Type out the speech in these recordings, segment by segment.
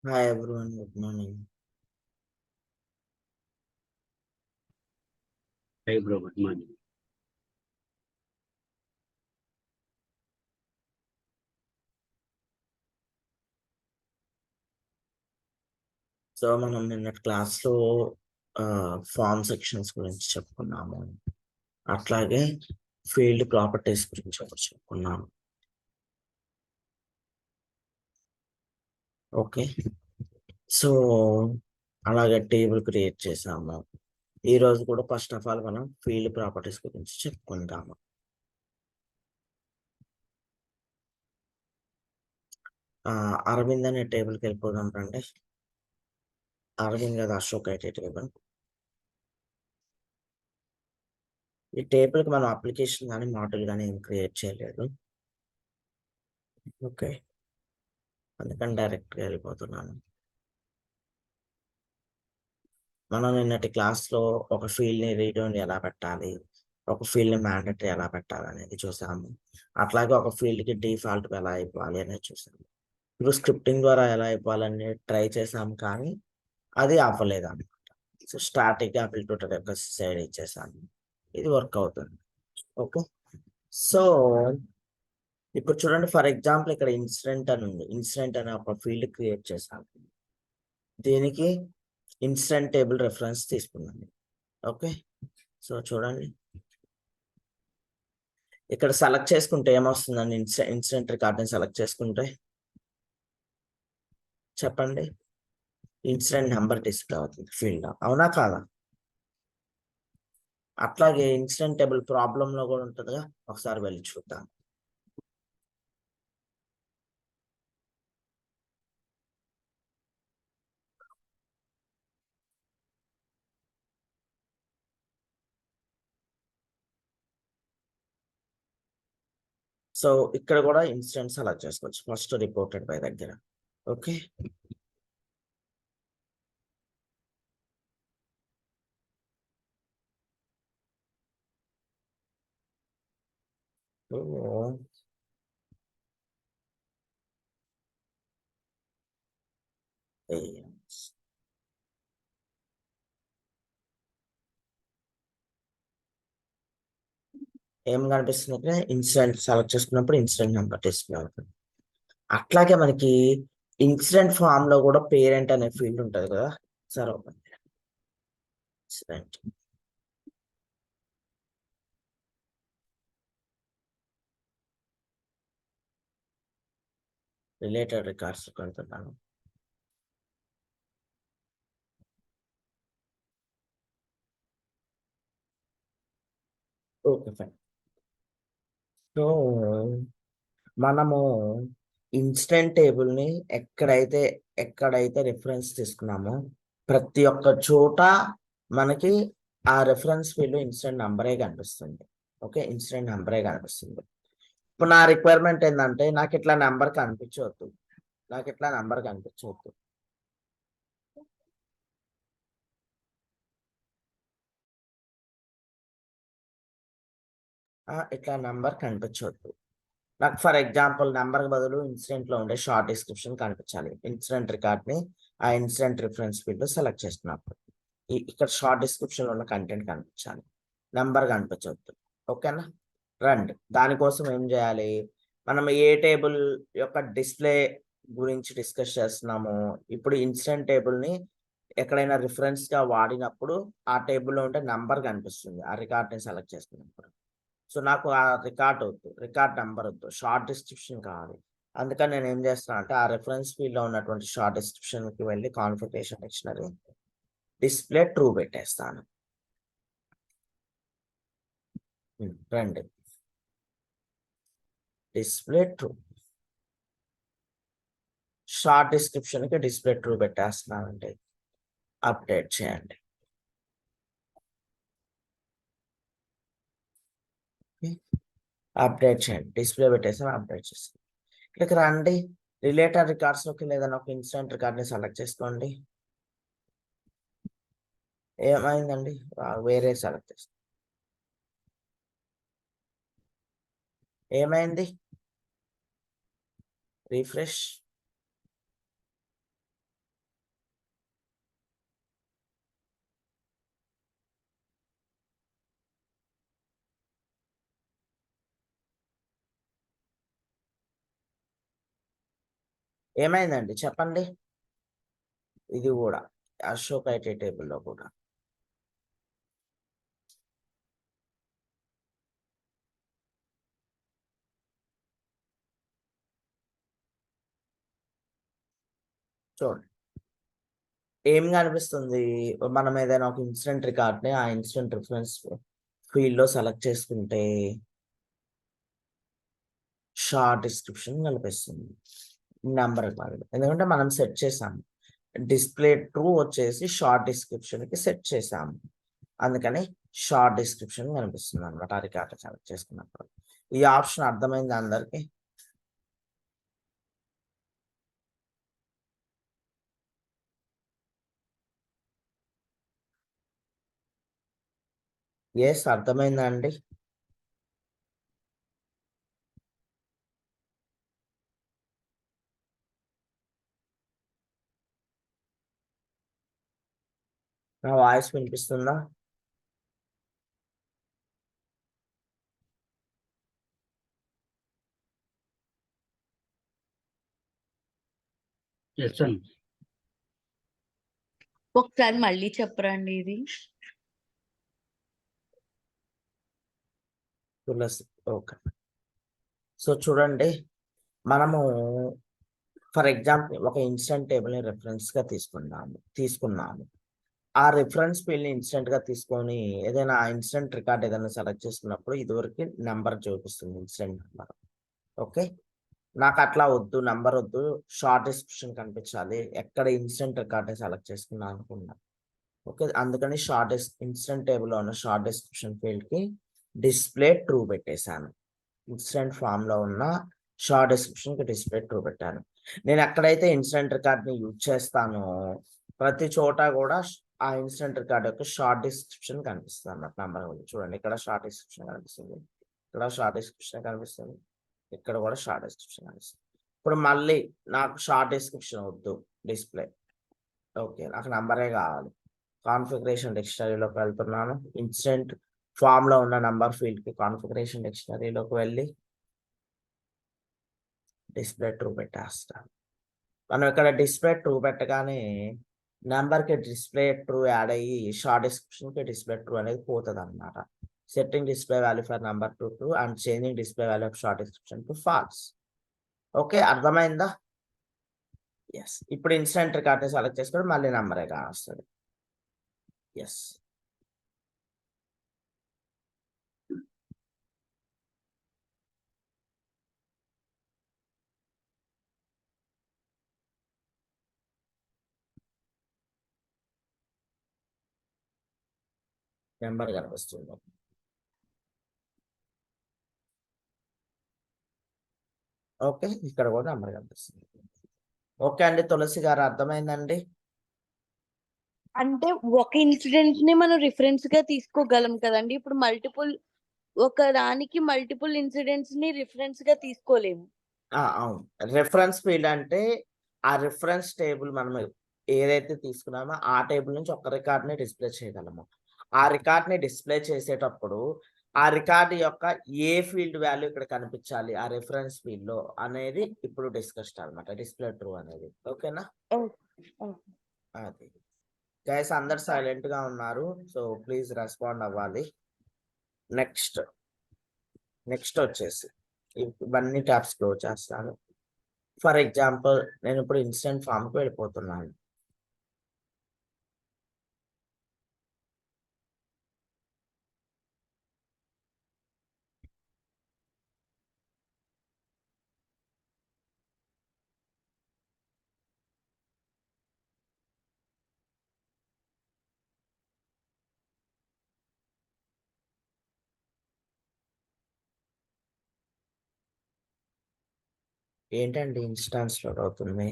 Hi everyone, good morning. Hey bro, good morning. So మనం నిన్నటి క్లాస్లో ఫార్మ్ సెక్షన్స్ గురించి చెప్పుకున్నాము. అట్లాగే ఫీల్డ్ ప్రాపర్టీస్ గురించి ఒకటి చెప్పుకున్నాము. ఓకే, సో అలాగే టేబుల్ క్రియేట్ చేసాము. ఈ రోజు కూడా ఫస్ట్ ఆఫ్ ఆల్ మనం ఫీల్డ్ ప్రాపర్టీస్ గురించి చెప్పుకుందాము. అరవింద్ అనే టేబుల్కి వెళ్ళిపోదాం రండి. అరవింద్ కదా అశోక్ అయితే టేబుల్. ఈ టేబుల్కి మనం అప్లికేషన్ కానీ మోడల్ కానీ ఏం క్రియేట్ చేయలేదు. ఓకే, అందుకని డైరెక్ట్గా వెళ్ళిపోతున్నాను. మనం నిన్నటి క్లాస్లో ఒక ఫీల్డ్ని రీడ్ ఓన్లీ ఎలా పెట్టాలి, ఒక ఫీల్డ్ని మ్యాండేటరీ ఎలా పెట్టాలి అనేది చూసాము. అట్లాగే ఒక ఫీల్డ్కి డిఫాల్ట్ ఎలా ఇవ్వాలి అనేది చూసాము. ఇప్పుడు స్క్రిప్టింగ్ ద్వారా ఎలా ఇవ్వాలని ట్రై చేసాము, కానీ అది అవ్వలేదు అనమాట. సో స్టాటిక్గా ఫిల్టర్ యొక్క సైడ్ ఇచ్చేసాము, ఇది వర్క్ అవుతుంది. ఓకే, సో ఇప్పుడు చూడండి, ఫర్ ఎగ్జాంపుల్ ఇక్కడ ఇన్సిడెంట్ అని ఉంది. ఇన్సిడెంట్ అనే ఒక ఫీల్డ్ క్రియేట్ చేసాము. దీనికి ఇన్సిడెంట్ టేబుల్ రెఫరెన్స్ తీసుకున్నాం. ఓకే, సో చూడండి, ఇక్కడ సెలెక్ట్ చేసుకుంటే ఏమొస్తుందండి? ఇన్సిడెంట్ రికార్డ్ని సెలెక్ట్ చేసుకుంటే చెప్పండి, ఇన్సిడెంట్ నెంబర్ డిస్ప్లే అవుతుంది ఫీల్డ్, అవునా కాదా? అట్లాగే ఇన్సిడెంట్ టేబుల్ ప్రాబ్లంలో కూడా ఉంటుందిగా, ఒకసారి వెళ్ళి చూద్దాం. సో ఇక్కడ కూడా ఇన్సిడెంట్ సెలెక్ట్ చేసుకోవచ్చు, ఫస్ట్ రిపోర్టెడ్ బై దగ్గర. ఓకే, ఏం కనిపిస్తుంది ఇక్కడ? ఇన్సిడెంట్ సెలెక్ట్ చేసుకున్నప్పుడు ఇన్సిడెంట్ నెంబర్ డిస్ప్లే అవుతుంది. అట్లాగే మనకి ఇన్సిడెంట్ ఫామ్ లో కూడా పేరెంట్ అనే ఫీల్డ్ ఉంటుంది కదా. సరే, ఇన్సిడెంట్ రిలేటెడ్ రికార్డ్స్ కొంటున్నాను. Okay fine. సో మనము ఇన్స్టెంట్ టేబుల్ని ఎక్కడైతే రిఫరెన్స్ తీసుకున్నామో ప్రతి ఒక్క చోట మనకి ఆ రెఫరెన్స్ ఫీల్డ్ ఇన్స్టెంట్ నంబరే కనిపిస్తుంది. ఓకే, ఇన్స్టెంట్ నంబరే కనిపిస్తుంది. ఇప్పుడు నా రిక్వైర్మెంట్ ఏంటంటే, నాకు ఇట్లా నెంబర్ కనిపించవద్దు. ఇట్లా నెంబర్ కనిపించవద్దు. నాకు ఫర్ ఎగ్జాంపుల్ నెంబర్ బదులు ఇన్సిడెంట్ లో ఉండే షార్ట్ డిస్క్రిప్షన్ కనిపించాలి. ఇన్సిడెంట్ రికార్డ్ ని ఆ ఇన్సిడెంట్ రిఫరెన్స్ ఫీల్డ్ సెలెక్ట్ చేస్తున్నప్పుడు ఇక్కడ షార్ట్ డిస్క్రిప్షన్ లో ఉన్న కంటెంట్ కనిపించాలి, నెంబర్ కనిపించవద్దు. ఓకేనా? రండి, దానికోసం ఏం చేయాలి? మనం ఏ టేబుల్ యొక్క డిస్ప్లే గురించి డిస్కస్ చేస్తున్నాము. ఇప్పుడు ఇన్సిడెంట్ టేబుల్ ని ఎక్కడైనా రిఫరెన్స్ గా వాడినప్పుడు ఆ టేబుల్లో ఉంటే నంబర్ కనిపిస్తుంది, ఆ రికార్డ్ ని సెలెక్ట్ చేసుకున్నప్పుడు. సో నాకు ఆ రికార్డ్ వద్దు, రికార్డ్ నెంబర్ వద్దు, షార్ట్ డిస్క్రిప్షన్ కావాలి. అందుకని నేను ఏం చేస్తాను అంటే, ఆ రెఫరెన్స్ ఫీల్డ్ లో ఉన్నటువంటి షార్ట్ డిస్క్రిప్షన్ కి వెళ్ళి కాన్ఫిగరేషన్ డిక్షనరీ డిస్ప్లే ట్రూ పెట్టేస్తాను. రండి, డిస్ప్లే ట్రూ, షార్ట్ డిస్క్రిప్షన్ కి డిస్ప్లే ట్రూ పెట్టేస్తున్నానండి. అప్డేట్ చేయండి. అప్డేట్ చేయండి, డిస్ప్లే పెట్టేసాను, అప్డేట్ చేస్తాను. ఇక్కడికి రండి, రిలేటెడ్ రికార్డ్స్ లోకి లేదని ఒక ఇన్సిడెంట్ రికార్డ్ ని సెలెక్ట్ చేసుకోండి. ఏమైందండి? వేరే సెలెక్ట్ చేస్తాను. ఏమైంది? రిఫ్రెష్. ఏమైందండి చెప్పండి. ఇది కూడా అశోక్ ఐటీ టేబుల్లో కూడా చూడండి ఏం కనిపిస్తుంది. మనం ఏదైనా ఒక ఇన్సిడెంట్ రికార్డ్ని ఆ ఇన్సిడెంట్ రిఫరెన్స్ ఫీల్డ్లో సెలెక్ట్ చేసుకుంటే షార్ట్ డిస్క్రిప్షన్ కనిపిస్తుంది. నెంబర్ కాదు, ఎందుకంటే మనం సెట్ చేసాము. డిస్ప్లే ట్రూ వచ్చేసి షార్ట్ డిస్క్రిప్షన్కి సెట్ చేసాము, అందుకని షార్ట్ డిస్క్రిప్షన్ కనిపిస్తుంది అనమాట ఆ రికార్డ్ సెలెక్ట్ చేసుకున్నప్పుడు. ఈ ఆప్షన్ అర్థమైంది అందరికి? ఎస్, అర్థమైందా అండి? నా వాయిస్ వినిపిస్తుందా? ఒకసారి మళ్ళీ చెప్పరండి ఇది. ఓకే. సో చూడండి, మనము ఫర్ ఎగ్జాంపుల్ ఒక ఇన్సిడెంట్ టేబుల్ని రెఫరెన్స్గా తీసుకున్నాము. ఆ రిఫరెన్స్ ఫీల్డ్ని ఇన్సిడెంట్గా తీసుకొని ఏదైనా ఇన్సిడెంట్ రికార్డ్ ఏదైనా సెలెక్ట్ చేసుకున్నప్పుడు ఇదివరకు నెంబర్ చూపిస్తుంది, ఇన్సిడెంట్ నెంబర్. ఓకే, నాకు అట్లా వద్దు, నెంబర్ వద్దు, షార్ట్ డిస్క్రిప్షన్ కనిపించాలి, ఎక్కడ ఇన్సిడెంట్ రికార్డ్ సెలెక్ట్ చేసుకున్నా అనుకున్నా. ఓకే, అందుకని ఇన్సిడెంట్ టేబుల్లో ఉన్న షార్ట్ డిస్క్రిప్షన్ ఫీల్డ్కి డిస్ప్లే ట్రూ పెట్టేశాను. ఇన్సిడెంట్ ఫామ్లో ఉన్న షార్ట్ డిస్క్రిప్షన్కి డిస్ప్లే ట్రూ పెట్టాను. నేను ఎక్కడైతే ఇన్సిడెంట్ రికార్డ్ని యూజ్ చేస్తానో ప్రతి చోట కూడా ఆ ఇన్సిడెంట్ రికార్డ్ యొక్క షార్ట్ డిస్క్రిప్షన్ కనిపిస్తుంది అన్నమాట. నెంబర్ చూడండి, ఇక్కడ షార్ట్ డిస్క్రిప్షన్ కనిపిస్తుంది, ఇక్కడ షార్ట్ డిస్క్రిప్షన్ కనిపిస్తుంది, ఇక్కడ కూడా షార్ట్ డిస్క్రిప్షన్ కనిపిస్తుంది. ఇప్పుడు మళ్ళీ నాకు షార్ట్ డిస్క్రిప్షన్ వద్దు, డిస్ప్లే. ఓకే, నాకు నంబరే కావాలి. కాన్ఫిగరేషన్ డిక్షనరీలోకి వెళ్తున్నాను. ఇన్సిడెంట్ ఫామ్లో ఉన్న నంబర్ ఫీల్డ్కి కాన్ఫిగరేషన్ డిక్షనరీలోకి వెళ్ళి డిస్ప్లే ట్రూ పెట్టేస్తాను. మనం ఇక్కడ డిస్ప్లే ట్రూ పెట్టగానే నెంబర్కి డిస్ప్లే ట్రూ యాడ్ అయ్యి షార్ట్ డిస్క్రిప్షన్కి డిస్ప్లే ట్రూ అనేది పోతుంది అనమాట. Setting display value for number to true and changing display value of short description to falls. Okay, అర్థమైందా? ఎస్. ఇప్పుడు ఇన్సిడెంట్ రికార్డ్ని సెలెక్ట్ చేసుకొని మళ్ళీ నెంబరే కావస్తుంది. ఎస్. నెంబర్ కనిపిస్తుంది. ఓకే, ఇక్కడ కూడా నెంబర్ కనిపిస్తుంది. ఓకే అండి, తులసి గారు అర్థమైందండి? అంటే ఒక ఇన్సిడెంట్ ని మనం రిఫరెన్స్ గా తీసుకోగలం కదండి. ఇప్పుడు ఒక దానికి మల్టిపుల్ ఇన్సిడెంట్స్ ని రిఫరెన్స్ గా తీసుకోలేము. అవును, రెఫరెన్స్ ఫీల్డ్ అంటే ఆ రిఫరెన్స్ టేబుల్ మనం ఏదైతే తీసుకున్నామో ఆ టేబుల్ నుంచి ఒక రికార్డ్ని డిస్ప్లే చేయగలము. ఆ రికార్డ్ని డిస్ప్లే చేసేటప్పుడు ఆ రికార్డ్ యొక్క ఏ ఫీల్డ్ వాల్యూ ఇక్కడ కనిపించాలి ఆ రెఫరెన్స్ ఫీల్డ్ లో అనేది ఇప్పుడు డిస్కషన్ అనమాట, డిస్ప్లే ట్రూ అనేది. ఓకేనా? అది గైస్, అందరు సైలెంట్ గా ఉన్నారు, సో ప్లీజ్ రెస్పాండ్ అవ్వాలి. నెక్స్ట్ వచ్చేసి ఇవన్నీ ట్యాబ్స్ క్లోజ్ చేస్తాను. ఫర్ ఎగ్జాంపుల్ నేను ఇప్పుడు ఇన్స్టెంట్ ఫామ్కి వెళ్ళిపోతున్నాను. ఏంటండి ఇన్స్టాన్స్ లోడ్ అవుతుంది?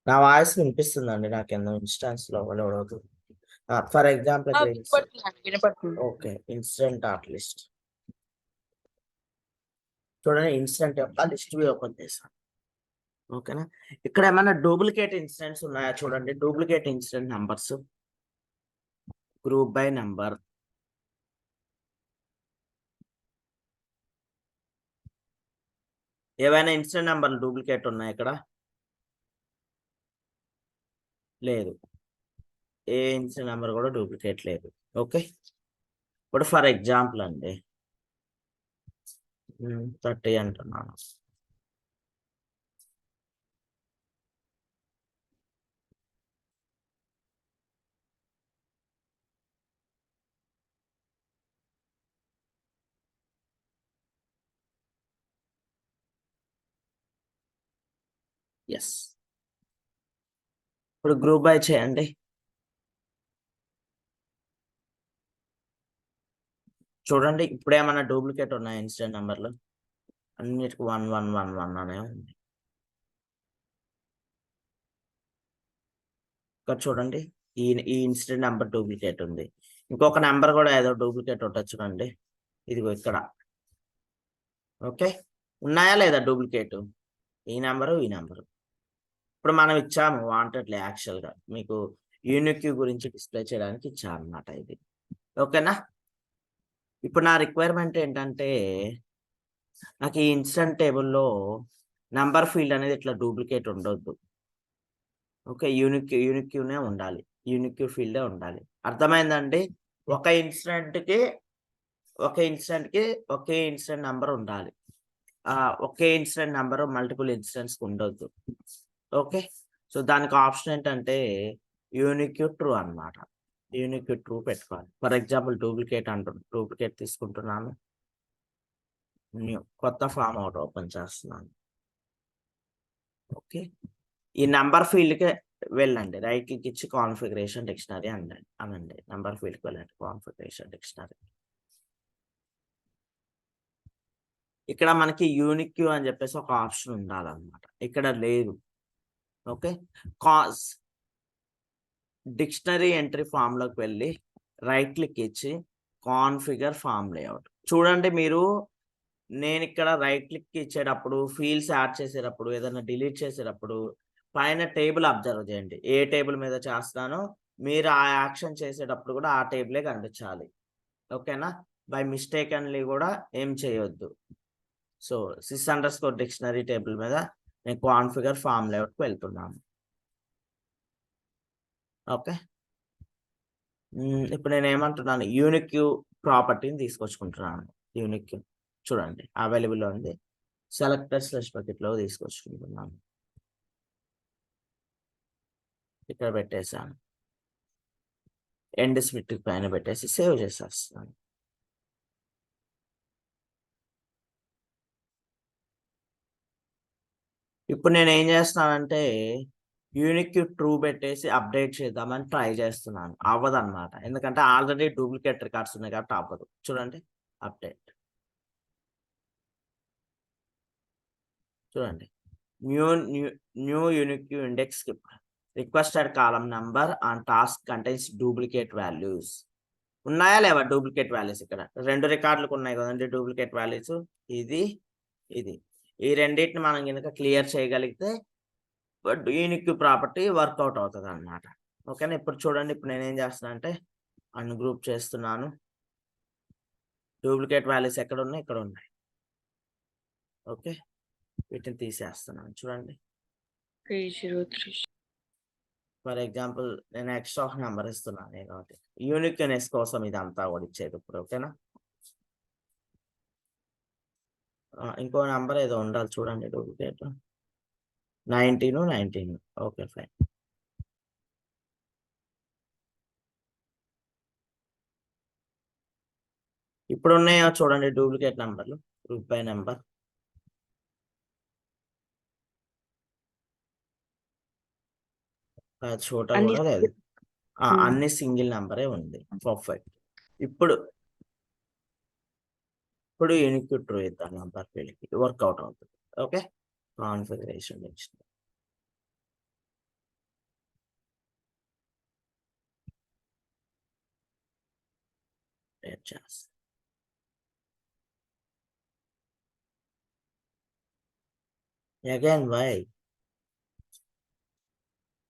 నా వాయిస్ వినిపిస్తుందండి, నాకేమో ఇన్స్టాన్స్ లో లోడ్ అవుతుంది. For example okay, instant dot list. చూడండి ఇన్సిడెంట్ యొక్క లిస్ట్ వ్యూ ఓపెన్ చేశాను. ఓకేనా, ఇక్కడ ఏమైనా డూప్లికేట్ ఇన్సిడెంట్స్ ఉన్నాయా చూడండి. Duplicate incident numbers group by number. ఏవైనా ఇన్సిడెంట్ నంబర్లు డూప్లికేట్ ఉన్నాయి ఇక్కడ? లేదు, ఏ ఇన్సిడెంట్ నెంబర్ కూడా డూప్లికేట్ లేదు. ఓకే, ఇప్పుడు ఫర్ ఎగ్జాంపుల్ అండి 30 అంటున్నాను. ఎస్, ఇప్పుడు గ్రూప్ బై చేయండి. చూడండి ఇప్పుడు ఏమైనా డూప్లికేట్ ఉన్నాయి ఇన్సిడెంట్ నెంబర్లు? అన్నిటికి 1111 అనే ఉంది. ఇక్కడ చూడండి ఈ ఇన్సిడెంట్ నెంబర్ డూప్లికేట్ ఉంది. ఇంకొక నెంబర్ కూడా ఏదో డూప్లికేట్ ఉంటుంది చూడండి, ఇదిగో ఇక్కడ. ఓకే, ఉన్నాయా లేదా డూప్లికేట్? ఈ నెంబరు ఈ నెంబరు. ఇప్పుడు మనం ఇచ్చాము వాంటెడ్లీ, యాక్చువల్గా మీకు యూనిక్ గురించి డిస్ప్లే చేయడానికి ఇచ్చాము అన్నమాట ఇది. ఓకేనా, ఇప్పుడు నా రిక్వైర్మెంట్ ఏంటంటే నాకు ఈ ఇన్సిడెంట్ టేబుల్లో నంబర్ ఫీల్డ్ అనేది ఇట్లా డూప్లికేట్ ఉండొద్దు. ఓకే, యూనిక్యూనే ఉండాలి, యూనిక్ ఫీల్డే ఉండాలి. అర్థమైందండి? ఒక ఇన్సిడెంట్కి ఒకే ఇన్సిడెంట్ నంబర్ ఉండాలి. ఒకే ఇన్సిడెంట్ నంబర్ మల్టిపుల్ ఇన్సిడెంట్స్కి ఉండొద్దు. ఓకే, సో దానికి ఆప్షన్ ఏంటంటే యూనిక్ ట్రూ అన్నమాట. యూనిక్ ట్రూ పెట్టుకోవాలి. ఫర్ ఎగ్జాంపుల్ డూప్లికేట్ తీసుకుంటున్నాను, న్యూ కొత్త ఫామ్ అవుట్ ఓపెన్ చేస్తున్నాను. ఓకే, ఈ నంబర్ ఫీల్డ్కి వెళ్ళండి, రైట్ క్లిక్ ఇచ్చి కాన్ఫిగరేషన్ డిక్షనరీ అనండి. నంబర్ ఫీల్డ్కి వెళ్ళండి, కాన్ఫిగరేషన్ డిక్షనరీ. ఇక్కడ మనకి యూనిక్ అని చెప్పేసి ఒక ఆప్షన్ ఉండాలన్నమాట, ఇక్కడ లేదు. ఓకే, కాస్ డిక్షనరీ ఎంట్రీ ఫామ్ లోకి వెళ్ళి రైట్ క్లిక్ ఇచ్చి కాన్ఫిగర్ ఫామ్ లేఅవుట్. చూడండి మీరు, నేను ఇక్కడ రైట్ క్లిక్ ఇచ్చేటప్పుడు ఫీల్డ్స్ యాడ్ చేసేటప్పుడు ఏదైనా డిలీట్ చేసేటప్పుడు పైన టేబుల్ అబ్జర్వ్ చేయండి. ఏ టేబుల్ మీద చేస్తానో మీరు ఆ యాక్షన్ చేసేటప్పుడు కూడా ఆ టేబులే కనిపించాలి. ఓకేనా, బై మిస్టేక్ అన్లీ కూడా ఏం చేయొద్దు. సో sys_డిక్షనరీ టేబుల్ మీద నేను కాన్ఫిగర్ ఫామ్ లేఅవుట్కి వెళ్తున్నాను. ఓకే, ఇప్పుడు నేను ఏమంటున్నాను, యూనిక్ ప్రాపర్టీని తీసుకొచ్చుకుంటున్నాను. యూనిక్ చూడండి అవైలబుల్ ఉంది, సెలెక్టర్ స్లాష్ బకెట్లో తీసుకొచ్చుకుంటున్నాను. ఇక్కడ పెట్టేసాను, ఎండ్ స్ప్లిట్ పైన పెట్టేసి సేవ్ చేసేస్తున్నాను. ఇప్పుడు నేను ఏం చేస్తున్నానంటే యూనిక్ ట్రూ పెట్టేసి అప్డేట్ చేద్దామని ట్రై చేస్తున్నాను, అవ్వదు అనమాట. ఎందుకంటే ఆల్రెడీ డూప్లికేట్ రికార్డ్స్ ఉన్నాయి కాబట్టి అవ్వదు. చూడండి అప్డేట్, చూడండి new unique index requested column number on task contains duplicate values. ఉన్నాయా లేవా డూప్లికేట్ వాల్యూస్? ఇక్కడ 2 రికార్డులకు ఉన్నాయి కదండి డూప్లికేట్ వాల్యూస్, ఇది ఈ రెండింటిని మనం కనుక క్లియర్ చేయగలిగితే యూనిక్ ప్రాపర్టీ వర్కౌట్ అవుతుంది అన్నమాట. ఓకేనా, ఇప్పుడు చూడండి, ఇప్పుడు నేనేం చేస్తున్నా అంటే అన్గ్రూప్ చేస్తున్నాను. డూప్లికేట్ వాల్యూస్ ఎక్కడ ఉన్నాయి? ఇక్కడ ఉన్నాయి. ఓకే, వీటిని తీసేస్తున్నాను. చూడండి, ఫర్ ఎగ్జాంపుల్ నేను ఎక్స్ట్రా నెంబర్ ఇస్తున్నాను కాబట్టి యూనిక్నెస్ కోసం ఇదంతా కూడా ఇచ్చేది ఇప్పుడు. ఓకేనా, ఇంకో నెంబర్ ఏదో ఉండాలి చూడండి డూప్లికేట్ 19. Okay fine. ఇప్పుడు ఉన్నాయో చూడండి డూప్లికేట్ నెంబర్లు, గ్రూప్ బై నెంబర్. చోట కూడా లేదు, అన్ని సింగిల్ నెంబరే ఉంది. పర్ఫెక్ట్. ఇప్పుడు యూనిక్ ట్రూ ఇద్దాం, నెంబర్ ఫీల్డ్కి వర్కౌట్ అవుతుంది. ఓకే, కాన్ఫిగరేషన్ నెక్స్ట్ చేస్తాం. అగైన్ వై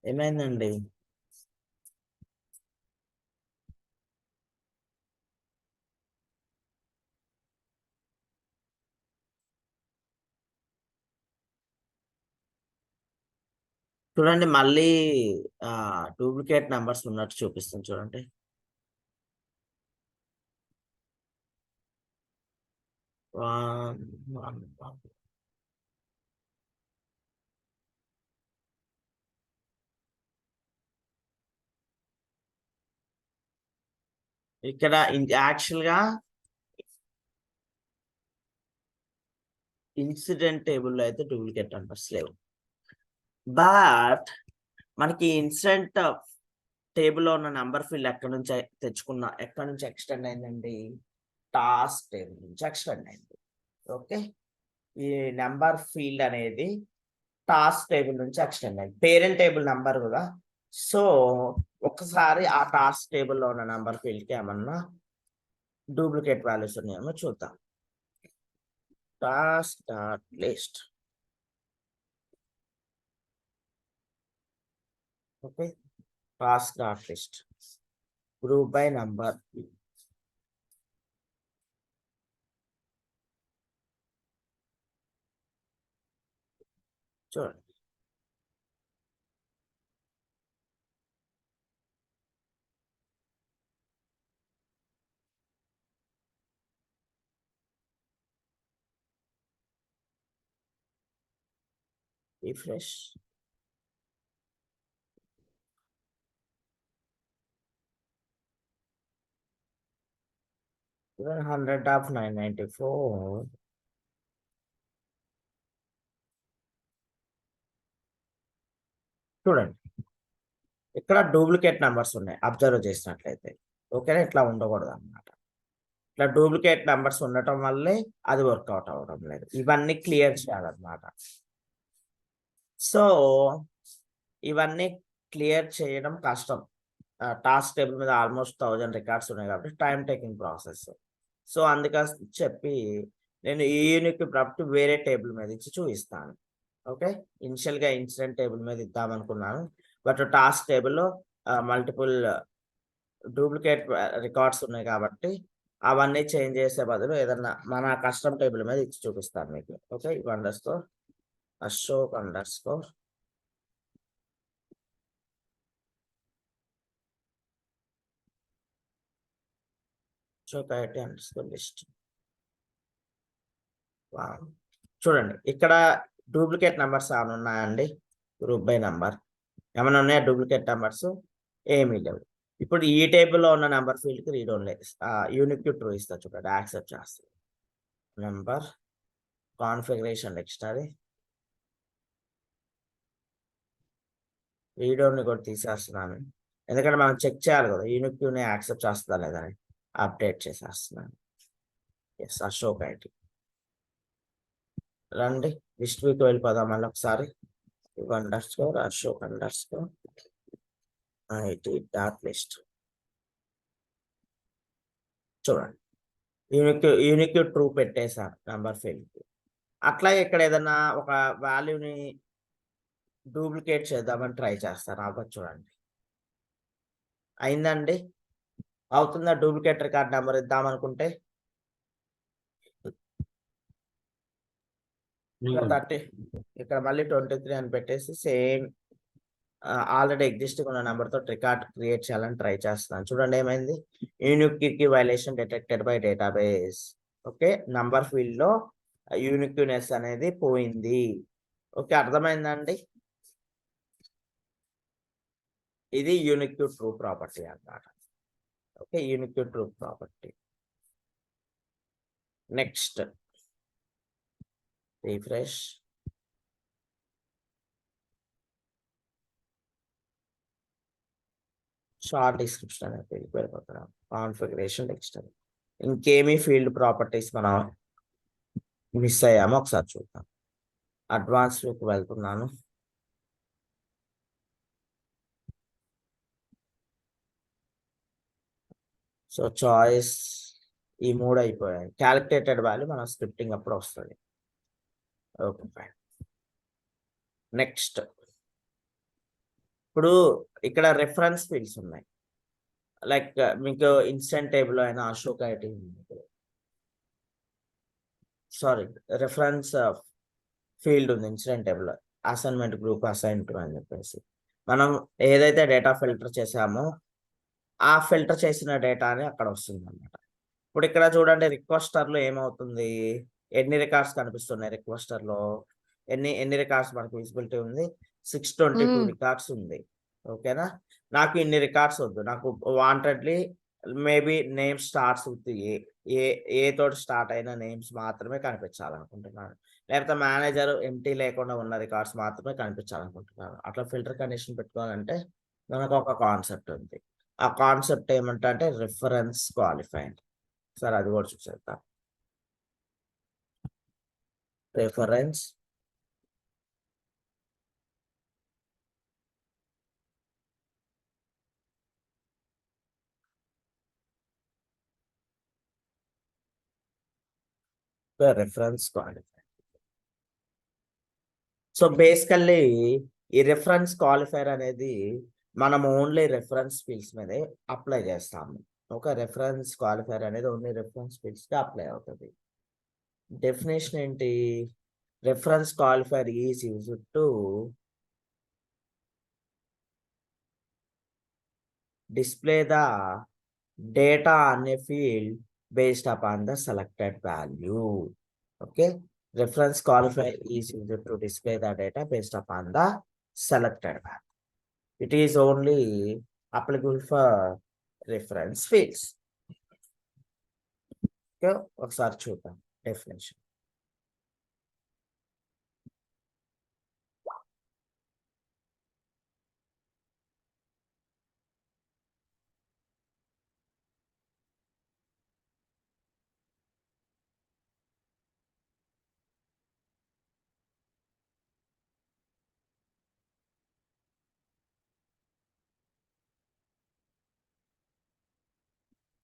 ఏమైందండి? చూడండి మళ్ళీ డూప్లికేట్ నెంబర్స్ ఉన్నట్టు చూపిస్తుంది చూడండి. ఇక్కడ యాక్చువల్ గా ఇన్సిడెంట్ టేబుల్లో అయితే డూప్లికేట్ నెంబర్స్ లేవు. బట్ మనకి ఇన్సిడెంట్ టేబుల్లో ఉన్న నంబర్ ఫీల్డ్ ఎక్కడి నుంచి ఎక్స్టెండ్ అయిందండి? టాస్క్ టేబుల్ నుంచి ఎక్స్టెండ్ అయింది. ఓకే, ఈ నెంబర్ ఫీల్డ్ అనేది టాస్క్ టేబుల్ నుంచి ఎక్స్టెండ్ అయింది. పేరెంట్ టేబుల్ నెంబర్ కదా, సో ఒకసారి ఆ టాస్క్ టేబుల్లో ఉన్న నెంబర్ ఫీల్డ్కి ఏమన్నా డూప్లికేట్ వాల్యూస్ ఉన్నాయేమో చూద్దాం. Task dot list. Okay, task dot list group by number. చూడండి, రిఫ్రెష్. Even 100 of 994. చూడండి, ఇక్కడ డూప్లికేట్ నెంబర్స్ ఉన్నాయి అబ్జర్వ్ చేసినట్లయితే. ఓకేనా, ఇట్లా ఉండకూడదు అన్నమాట. ఇట్లా డూప్లికేట్ నెంబర్స్ ఉండటం వల్లే అది వర్కౌట్ అవ్వడం లేదు. ఇవన్నీ క్లియర్ చేయాలన్నమాట. సో ఇవన్నీ క్లియర్ చేయడం కష్టం. టాస్క్ టేబుల్ మీద ఆల్మోస్ట్ 1000 రికార్డ్స్ ఉన్నాయి కాబట్టి టైం టేకింగ్ ప్రాసెస్. సో అందుకని చెప్పి నేను ఈ యూనిక్ ప్రాపర్టీ వేరే టేబుల్ మీద ఇచ్చి చూపిస్తాను. ఓకే, ఇనిషియల్గా ఇన్సిడెంట్ టేబుల్ మీద ఇద్దాం అనుకున్నాను, బట్ టాస్క్ టేబుల్లో మల్టిపుల్ డూప్లికేట్ రికార్డ్స్ ఉన్నాయి కాబట్టి అవన్నీ చేంజ్ చేసే బదులు ఏదన్నా మన కస్టమ్ టేబుల్ మీద ఇచ్చి చూపిస్తాను మీకు. Okay, underscore Ashok underscore IT underscore list. చూడండి, ఇక్కడ డూప్లికేట్ నెంబర్స్ ఏమైనా ఉన్నాయండి? గ్రూప్ బై నెంబర్ ఏమైనా ఉన్నాయా? డూప్లికేట్ నెంబర్స్ ఏమీ లేవు. ఇప్పుడు ఈ టేబుల్లో ఉన్న నెంబర్ ఫీల్డ్కి రీడ్ ఓన్లీ యూనిక్ ట్రూ ఇస్తా. చూడండి, యాక్సెప్ట్ చేస్తుంది. Number configuration dictionary read only కూడా తీసేస్తున్నాను, ఎందుకంటే మనం చెక్ చేయాలి కదా యూనిక్ ట్రూని యాక్సెప్ట్ చేస్తుందా లేదా అని. అప్డేట్ చేసేస్తున్నాను. Yes, Ashok IT. రండి లిస్ట్ వీక్ వెళ్ళిపోదాం మళ్ళీ ఒకసారి. Underscore Ashok underscore IT dot list. చూడండి, యూనిక్ ట్రూ పెట్టేశాను నెంబర్ ఫీల్డ్. అట్లా ఇక్కడ ఏదైనా ఒక వాల్యూని డూప్లికేట్ చేద్దామని ట్రై చేస్తాను. అవ్వచ్చు. చూడండి, అయిందండి. అవుతుందా? డూప్లికేట్ రికార్డ్ నెంబర్ ఇద్దాం అనుకుంటే 30, ఇక్కడ మళ్ళీ 23 అని పెట్టేసి సేమ్ ఆల్రెడీ ఎగ్జిస్టింగ్ ఉన్న నెంబర్తో రికార్డ్ క్రియేట్ చేయాలని ట్రై చేస్తున్నాను. చూడండి ఏమైంది? Unique key violation detected by database. Okay, number field లో యూనిక్నెస్ అనేది పోయింది. ఓకే, అర్థమైందండి? ఇది యూనిక్ ట్రూ ప్రాపర్టీ అన్నమాట. Okay, unique true property. Next refresh. Short description అనే ఫీల్డ్ వెళ్ళిపోతున్నాం. Configuration dictionary. ఇంకేమీ ఫీల్డ్ ప్రాపర్టీస్ మనం మిస్ అయ్యామో ఒకసారి చూద్దాం. అడ్వాన్స్ లుక్ వెళ్తున్నాను. సో చాయిస్ ఈ 3 అయిపోయాయి. క్యాలిక్యులేటెడ్ వాల్యూ మన స్క్రిప్టింగ్ అప్పుడు వస్తుంది. Okay, fine. నెక్స్ట్ ఇప్పుడు ఇక్కడ రెఫరెన్స్ ఫీల్డ్స్ ఉన్నాయి. లైక్ మీకు ఇన్స్టెంట్ టేబుల్ అయినా Ashok IT sorry reference field ఉంది instant table, assignment group assign to అని చెప్పేసి మనం ఏదైతే డేటా ఫిల్టర్ చేసామో ఆ ఫిల్టర్ చేసిన డేటాని అక్కడ వస్తుంది అనమాట. ఇప్పుడు ఇక్కడ చూడండి రిక్వెస్టర్లో ఏమవుతుంది, ఎన్ని రికార్డ్స్ కనిపిస్తున్నాయి రిక్వెస్టర్లో, ఎన్ని రికార్డ్స్ మనకు విజిబిలిటీ ఉంది, 622 రికార్డ్స్ ఉంది. ఓకేనా, నాకు ఇన్ని రికార్డ్స్ వద్దు, నాకు wantedly maybe name starts with ఏ తోటి స్టార్ట్ అయిన నేమ్స్ మాత్రమే కనిపించాలనుకుంటున్నాను, లేకపోతే మేనేజర్ ఎంటీ లేకుండా ఉన్న రికార్డ్స్ మాత్రమే కనిపించాలనుకుంటున్నాను. అట్లా ఫిల్టర్ కండిషన్ పెట్టుకోవాలంటే మనకు ఒక కాన్సెప్ట్ ఉంది. ఆ కాన్సెప్ట్ ఏమంటే రిఫరెన్స్ క్వాలిఫైయింగ్. సరే అది కూడా చూసేద్దాం. Reference reference qualifier. So basically ఈ రిఫరెన్స్ క్వాలిఫైర్ అనేది మనం ఓన్లీ రెఫరెన్స్ ఫీల్డ్స్ మీదే అప్లై చేస్తాము. ఒక రెఫరెన్స్ క్వాలిఫైర్ అనేది ఓన్లీ రెఫరెన్స్ ఫీల్డ్స్ కి అప్లై అవుతుంది. డెఫినేషన్ ఏంటి, reference qualifier is used to display the data on a field based upon the selected value. Okay, reference qualifier is used to display the data based upon the selected value. It is only applicable for reference fields. Okay, ఒకసారి చూద్దాం definition.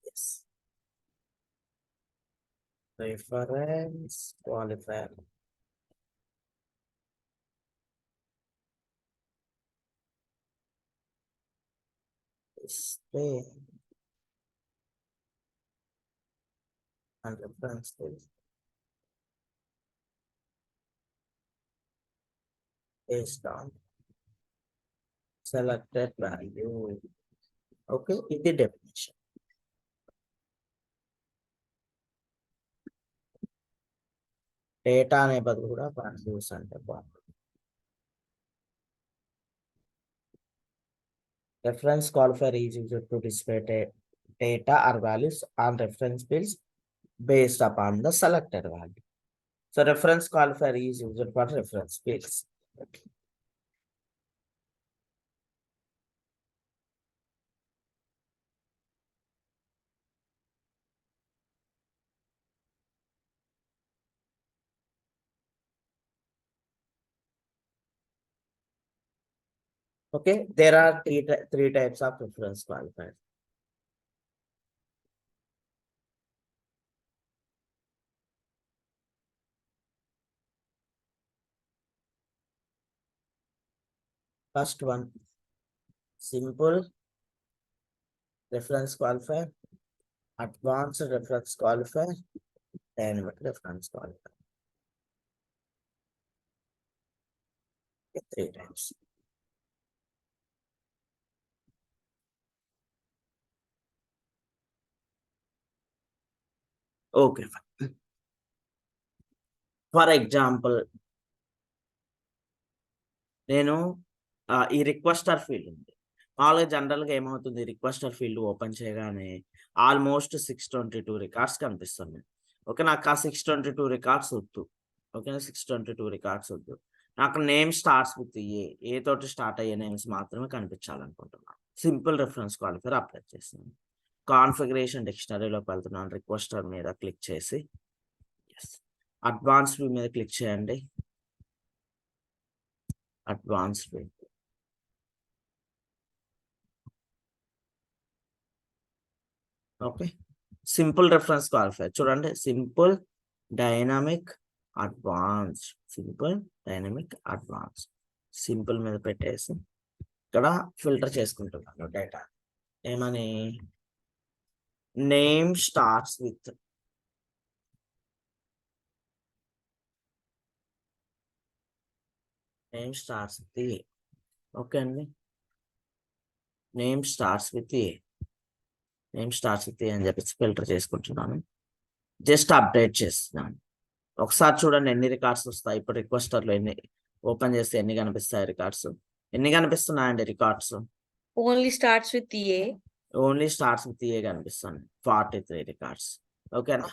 Yes. Reference qualifier display and reference fields based on selected value. Okay, ఇది definition. Data అనే బదులు కూడా values అంటే బాగుంటుంది. Reference qualifier is used to display data or values on reference fields based upon the selected value. So reference qualifier is used for reference fields. Okay, there are three types of reference qualifiers. First one, simple reference qualifier, advanced reference qualifier, dynamic reference qualifier. Okay, three types. Okay, fine. For example, నేను ఈ requester field ఉంది. మామూలుగా జనరల్గా ఏమవుతుంది, requester field open చేయగానే almost 622 records కనిపిస్తున్నాయి. Okay, నాకు ఆ 622 రికార్డ్స్ వద్దు. ఓకేనా, 622 రికార్డ్స్ వద్దు, నాకు నేమ్ స్టార్ట్స్ విత్ ఏ తోటి స్టార్ట్ అయ్యే నేమ్స్ మాత్రమే కనిపించాలనుకుంటున్నాను. సింపుల్ రిఫరెన్స్ క్వాలిఫైర్ అప్లై చేస్తున్నాను. కాన్ఫిగరేషన్ డిక్షనరీలోకి వెళ్తున్నాను, రిక్వెస్టర్ మీద క్లిక్ చేసి అడ్వాన్స్ వ్యూ మీద క్లిక్ చేయండి. Advance view, okay, simple reference qualifier చూడండి, simple dynamic advance, simple dynamic advance. Simple మీద పెట్టేసి ఇక్కడ ఫిల్టర్ చేసుకుంటున్నాను డేటా. ఏమని? Name starts with A. Okay అండి, నేమ్ స్టార్ట్స్ విత్ ఏ అని చెప్పేసి ఫిల్టర్ చేసుకుంటున్నాను. జస్ట్ అప్డేట్ చేస్తున్నాను. ఒకసారి చూడండి ఎన్ని రికార్డ్స్ వస్తాయి. ఇప్పుడు రిక్వెస్టర్లో ఎన్ని ఓపెన్ చేస్తే ఎన్ని కనిపిస్తాయి రికార్డ్స్? ఎన్ని కనిపిస్తున్నాయండి records? Only starts with A. Only starts with A కనిపిస్తుంది, 43 రికార్డ్స్. ఓకేనా?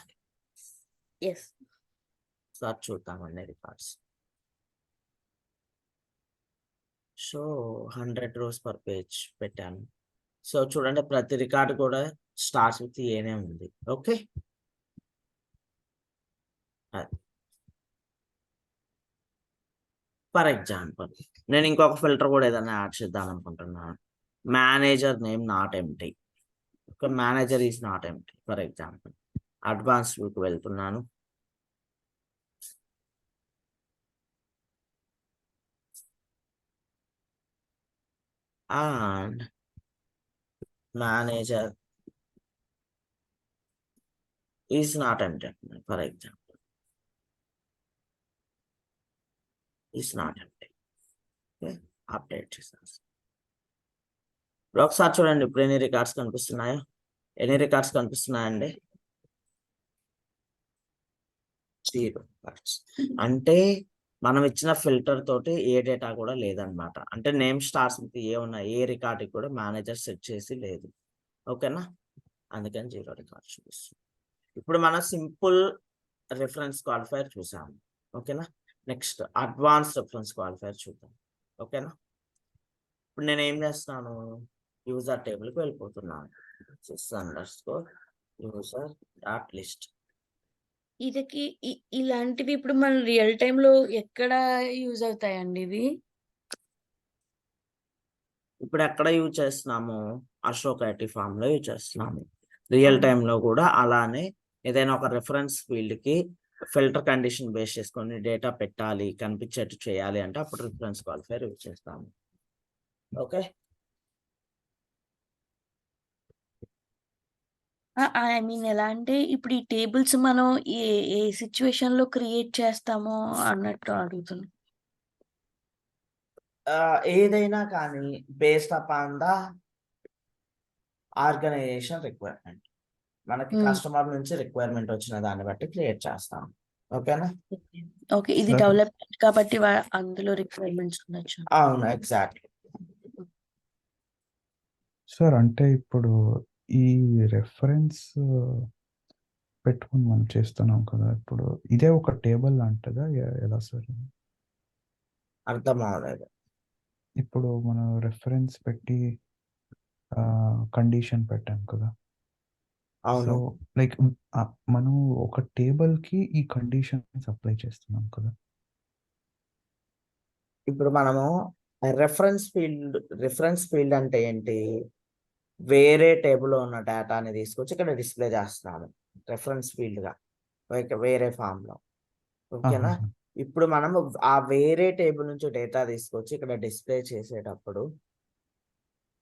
ఎస్. సార్ చూద్దామండి records. So 100 rows per page పెట్టాను. సో చూడండి ప్రతి రికార్డు కూడా స్టార్ట్స్ విత్ ఏనే ఉంది. ఓకే, ఫర్ ఎగ్జాంపుల్ నేను ఇంకొక ఫిల్టర్ కూడా ఏదైనా యాడ్ చేద్దాం అనుకుంటున్నాను. Manager name not empty. Manager is not empty. For example advance వ్యూకి వెళ్తున్నాను. And manager is not empty. For example is not empty. Update చేస్తాను. ఒకసారి చూడండి ఇప్పుడు ఎన్ని రికార్డ్స్ కనిపిస్తున్నాయో. ఎన్ని రికార్డ్స్ కనిపిస్తున్నాయండి? 0 రికార్డ్స్. అంటే మనం ఇచ్చిన ఫిల్టర్ తోటి ఏ డేటా కూడా లేదనమాట. అంటే నేమ్ స్టార్స్ ఏ ఉన్నాయి, ఏ రికార్డ్ కూడా మేనేజర్ సెట్ చేసి లేదు. ఓకేనా? అందుకని 0 రికార్డ్స్ చూపిస్తుంది. ఇప్పుడు మనం సింపుల్ రిఫరెన్స్ క్వాలిఫైర్ చూసాము. ఓకేనా? నెక్స్ట్ అడ్వాన్స్ రిఫరెన్స్ క్వాలిఫైర్ చూద్దాం. ఓకేనా? ఇప్పుడు నేను ఏం చేస్తున్నాను, యూజర్ టేబుల్కి వెళ్ళిపోతున్నాను. sys_user.list. ఇదికి ఇలాంటివి ఇప్పుడు మన రియల్ టైమ్ లో ఎక్కడ యూజ్ అవుతాయండి ఇవి? ఇప్పుడు ఎక్కడ యూజ్ చేస్తున్నాము? అశోక్ ఐటీ ఫామ్ లో యూజ్ చేస్తున్నాము. రియల్ టైమ్ లో కూడా అలానే ఏదైనా ఒక రెఫరెన్స్ ఫీల్డ్ కి ఫిల్టర్ కండిషన్ బేస్ చేసుకొని డేటా పెట్టాలి, కనిపించేట్టు చేయాలి అంటే అప్పుడు రిఫరెన్స్ క్వాలిఫైర్ యూజ్ చేస్తాము. ఓకే, ఐ మీన్ ఎలా అంటే ఇప్పుడు ఈ టేబుల్స్ మనం ఏ ఏ సిచ్యువేషన్ లో క్రియేట్ చేస్తామో అన్నట్టు అడుగుతున్నాను. ఏదైనా కానీ based upon the organization requirement. మనకి కస్టమర్ నుంచి రిక్వైర్మెంట్ వచ్చిన దాన్ని బట్టి క్రియేట్ చేస్తాం. ఓకేనా? ఓకే, ఇది డెవలప్మెంట్ కాబట్టి అందులో రిక్వైర్మెంట్స్ ఉండొచ్చు. అవును, ఎగ్జాక్ట్లీ. సార్ అంటే ఇప్పుడు ఈ రెఫరెన్స్ పెట్టుకుని మనం చేస్తున్నాం కదా, ఇప్పుడు ఇదే ఒక టేబుల్ లాంటిదా ఎలా సార్? అర్థం అవ్వలేదు. ఇప్పుడు మనం రెఫరెన్స్ పెట్టి కండిషన్ పెట్టాం కదా. అవును, సో లైక్ మనం ఒక టేబుల్ కి ఈ కండిషన్స్ అప్లై చేస్తున్నాం కదా. ఇప్పుడు మనము రిఫరెన్స్ ఫీల్డ్ అంటే ఏంటి? వేరే టేబుల్లో ఉన్న డేటాని తీసుకొచ్చి ఇక్కడ డిస్ప్లే చేస్తున్నాము రెఫరెన్స్ ఫీల్డ్ గా వేరే ఫామ్ లో. ఓకేనా? ఇప్పుడు మనం ఆ వేరే టేబుల్ నుంచి డేటా తీసుకొచ్చి ఇక్కడ డిస్ప్లే చేసేటప్పుడు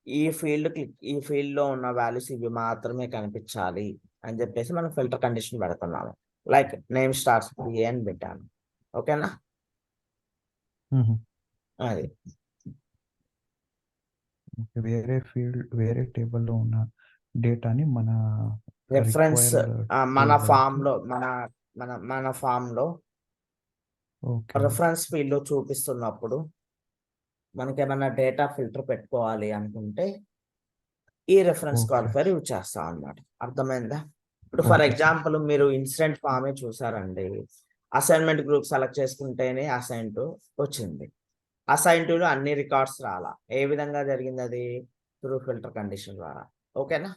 ఈ ఫీల్డ్ లో ఉన్న వాల్యూస్ ఇవి మాత్రమే కనిపించాలి అని చెప్పేసి మనం ఫిల్టర్ కండిషన్ పెడుతున్నాము. లైక్ నేమ్ స్టార్ట్స్ ఏ అని పెట్టాను. ఓకేనా? అది వేరే టేబుల్లో ఉన్న డేటాని మన రెఫరెన్స్ మన ఫామ్ లో రెఫరెన్స్ ఫీల్డ్ లో చూపిస్తున్నప్పుడు మనకి ఏమైనా డేటా ఫిల్టర్ పెట్టుకోవాలి అనుకుంటే ఈ రెఫరెన్స్ క్వాలిఫైర్ యూజ్ చేస్తాం అన్నమాట. అర్థమైందా? ఇప్పుడు ఫర్ ఎగ్జాంపుల్ మీరు ఇన్సిడెంట్ ఫామే చూసారండి. అసైన్మెంట్ గ్రూప్ సెలెక్ట్ చేసుకుంటేనే అసైన్ వచ్చింది. అసైన్ లో అన్ని రికార్డ్స్ రాలా. ఏ విధంగా జరిగింది అది? త్రూ ఫిల్టర్ కండిషన్ ద్వారా. ఓకేనా?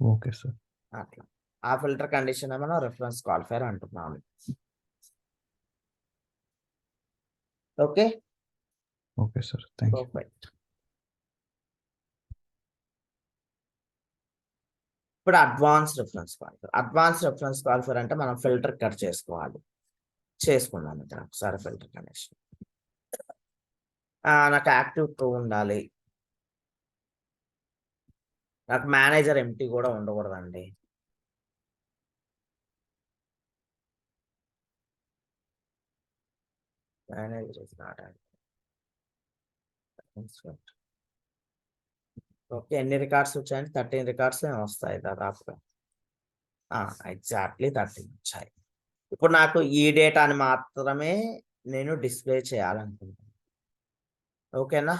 Okay sir. అట్లా ఆ ఫిల్టర్ కండిషన్ మనం రెఫరెన్స్ క్వాలిఫైర్ అంటున్నాము. Okay okay sir, thank you. Perfect. ఇప్పుడు అడ్వాన్స్ రెఫరెన్స్ క్వాలిఫైర్ అంటే మనం ఫిల్టర్ కట్ చేసుకున్నాం ఇక్కడ ఒకసారి ఫిల్టర్ కండిషన్. నాకు యాక్టివ్ ట్రూ ఉండాలి. నాకు మేనేజర్ ఎంటీ కూడా ఉండకూడదండి. Manager is not okay. ఎన్ని రికార్డ్స్ వచ్చాయండి? 13 రికార్డ్స్ వస్తాయి దాదాపుగా. ఎగ్జాక్ట్లీ 13 వచ్చాయి. ఇప్పుడు నాకు ఈ డేటాని మాత్రమే నేను డిస్ప్లే చేయాలనుకుంటున్నాను. ఓకేనా?